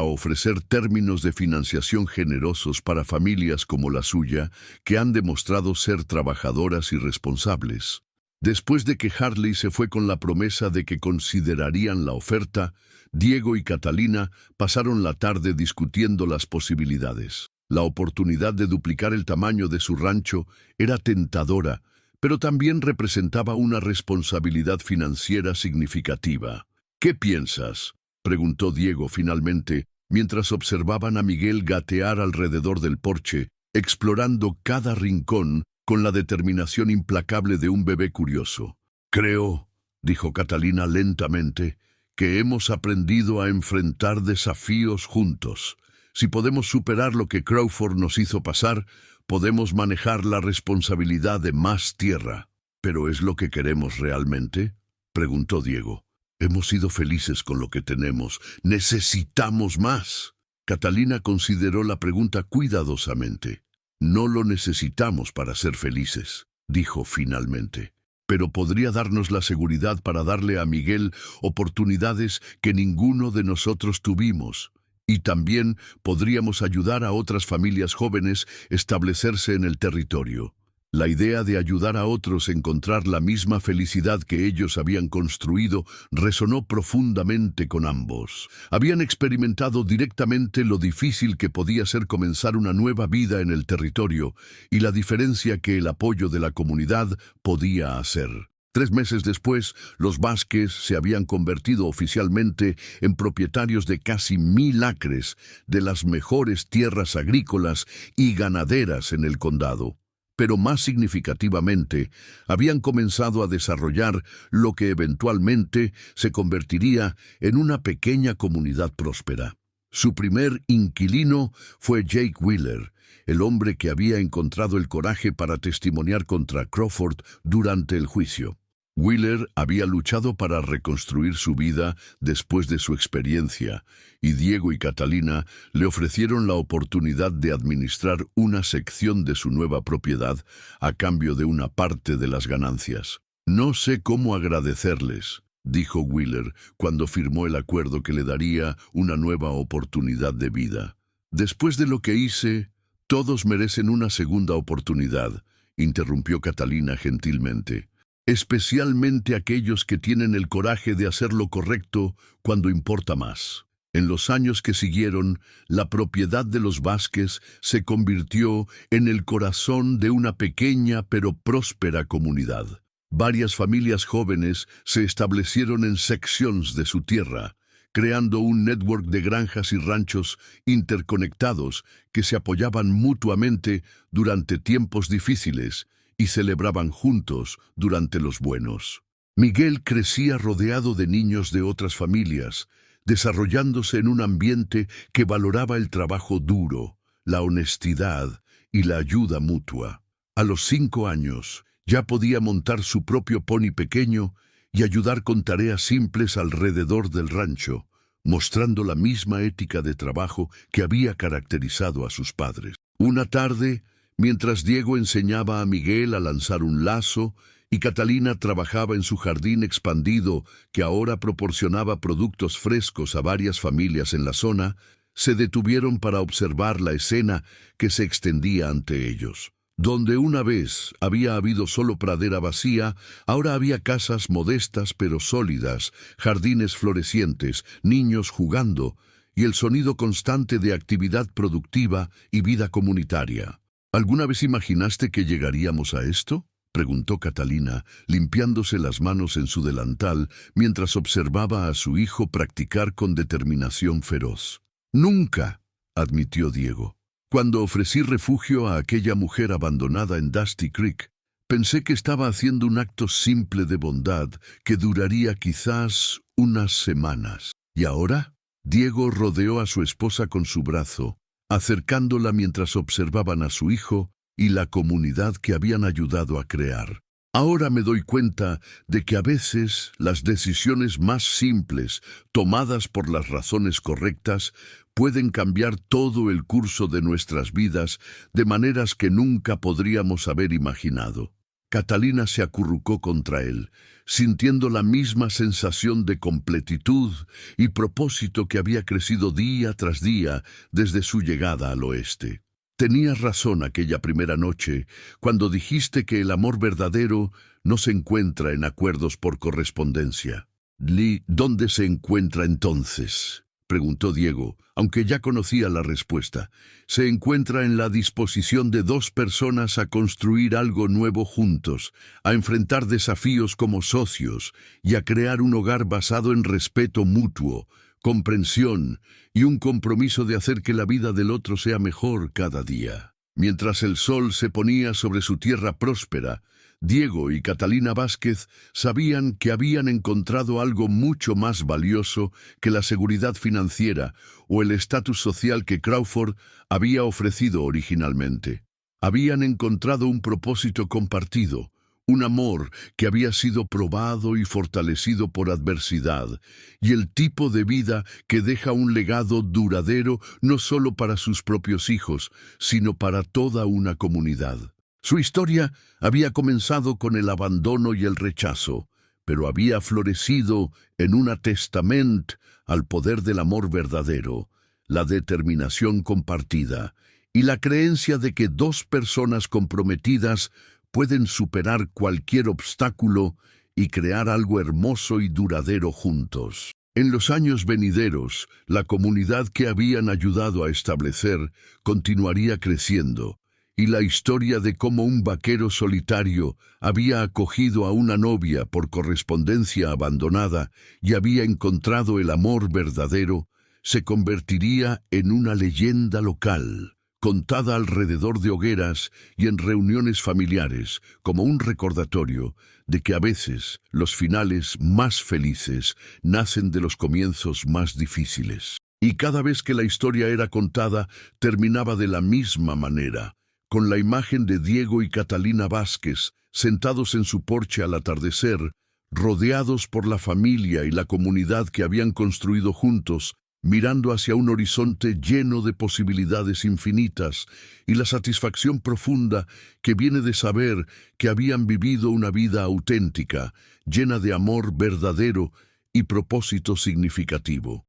ofrecer términos de financiación generosos para familias como la suya, que han demostrado ser trabajadoras y responsables». Después de que Hartley se fue con la promesa de que considerarían la oferta, Diego y Catalina pasaron la tarde discutiendo las posibilidades. La oportunidad de duplicar el tamaño de su rancho era tentadora, pero también representaba una responsabilidad financiera significativa. «¿Qué piensas?», preguntó Diego finalmente, mientras observaban a Miguel gatear alrededor del porche, explorando cada rincón con la determinación implacable de un bebé curioso. «Creo», dijo Catalina lentamente, «que hemos aprendido a enfrentar desafíos juntos. Si podemos superar lo que Crawford nos hizo pasar, podemos manejar la responsabilidad de más tierra». «¿Pero es lo que queremos realmente?», preguntó Diego. «Hemos sido felices con lo que tenemos. Necesitamos más». Catalina consideró la pregunta cuidadosamente. «No lo necesitamos para ser felices», dijo finalmente, «pero podría darnos la seguridad para darle a Miguel oportunidades que ninguno de nosotros tuvimos, y también podríamos ayudar a otras familias jóvenes a establecerse en el territorio». La idea de ayudar a otros a encontrar la misma felicidad que ellos habían construido resonó profundamente con ambos. Habían experimentado directamente lo difícil que podía ser comenzar una nueva vida en el territorio y la diferencia que el apoyo de la comunidad podía hacer. 3 meses después, los Vázquez se habían convertido oficialmente en propietarios de casi 1000 acres de las mejores tierras agrícolas y ganaderas en el condado. Pero más significativamente, habían comenzado a desarrollar lo que eventualmente se convertiría en una pequeña comunidad próspera. Su primer inquilino fue Jake Wheeler, el hombre que había encontrado el coraje para testimoniar contra Crawford durante el juicio. Wheeler había luchado para reconstruir su vida después de su experiencia, y Diego y Catalina le ofrecieron la oportunidad de administrar una sección de su nueva propiedad a cambio de una parte de las ganancias. No sé cómo agradecerles, dijo Wheeler cuando firmó el acuerdo que le daría una nueva oportunidad de vida. Después de lo que hice, todos merecen una segunda oportunidad, interrumpió Catalina gentilmente. Especialmente aquellos que tienen el coraje de hacer lo correcto cuando importa más. En los años que siguieron, la propiedad de los Vázquez se convirtió en el corazón de una pequeña pero próspera comunidad. Varias familias jóvenes se establecieron en secciones de su tierra, creando un network de granjas y ranchos interconectados que se apoyaban mutuamente durante tiempos difíciles y celebraban juntos durante los buenos. Miguel crecía rodeado de niños de otras familias, desarrollándose en un ambiente que valoraba el trabajo duro, la honestidad y la ayuda mutua. A los 5 años, ya podía montar su propio pony pequeño y ayudar con tareas simples alrededor del rancho, mostrando la misma ética de trabajo que había caracterizado a sus padres. Una tarde, mientras Diego enseñaba a Miguel a lanzar un lazo y Catalina trabajaba en su jardín expandido que ahora proporcionaba productos frescos a varias familias en la zona, se detuvieron para observar la escena que se extendía ante ellos. Donde una vez había habido solo pradera vacía, ahora había casas modestas pero sólidas, jardines florecientes, niños jugando y el sonido constante de actividad productiva y vida comunitaria. ¿Alguna vez imaginaste que llegaríamos a esto?, preguntó Catalina, limpiándose las manos en su delantal mientras observaba a su hijo practicar con determinación feroz. Nunca, admitió Diego. Cuando ofrecí refugio a aquella mujer abandonada en Dusty Creek, pensé que estaba haciendo un acto simple de bondad que duraría quizás unas semanas. ¿Y ahora? Diego rodeó a su esposa con su brazo, acercándola mientras observaban a su hijo y la comunidad que habían ayudado a crear. Ahora me doy cuenta de que a veces las decisiones más simples, tomadas por las razones correctas, pueden cambiar todo el curso de nuestras vidas de maneras que nunca podríamos haber imaginado. Catalina se acurrucó contra él, sintiendo la misma sensación de completitud y propósito que había crecido día tras día desde su llegada al oeste. Tenías razón aquella primera noche, cuando dijiste que el amor verdadero no se encuentra en acuerdos por correspondencia. Lee, ¿dónde se encuentra entonces?, preguntó Diego, aunque ya conocía la respuesta. Se encuentra en la disposición de 2 personas a construir algo nuevo juntos, a enfrentar desafíos como socios y a crear un hogar basado en respeto mutuo, comprensión y un compromiso de hacer que la vida del otro sea mejor cada día. Mientras el sol se ponía sobre su tierra próspera, Diego y Catalina Vázquez sabían que habían encontrado algo mucho más valioso que la seguridad financiera o el estatus social que Crawford había ofrecido originalmente. Habían encontrado un propósito compartido, un amor que había sido probado y fortalecido por adversidad, y el tipo de vida que deja un legado duradero no solo para sus propios hijos, sino para toda una comunidad. Su historia había comenzado con el abandono y el rechazo, pero había florecido en un testamento al poder del amor verdadero, la determinación compartida y la creencia de que 2 personas comprometidas pueden superar cualquier obstáculo y crear algo hermoso y duradero juntos. En los años venideros, la comunidad que habían ayudado a establecer continuaría creciendo, y la historia de cómo un vaquero solitario había acogido a una novia por correspondencia abandonada y había encontrado el amor verdadero, se convertiría en una leyenda local, contada alrededor de hogueras y en reuniones familiares, como un recordatorio de que a veces los finales más felices nacen de los comienzos más difíciles. Y cada vez que la historia era contada, terminaba de la misma manera, con la imagen de Diego y Catalina Vázquez, sentados en su porche al atardecer, rodeados por la familia y la comunidad que habían construido juntos, mirando hacia un horizonte lleno de posibilidades infinitas y la satisfacción profunda que viene de saber que habían vivido una vida auténtica, llena de amor verdadero y propósito significativo.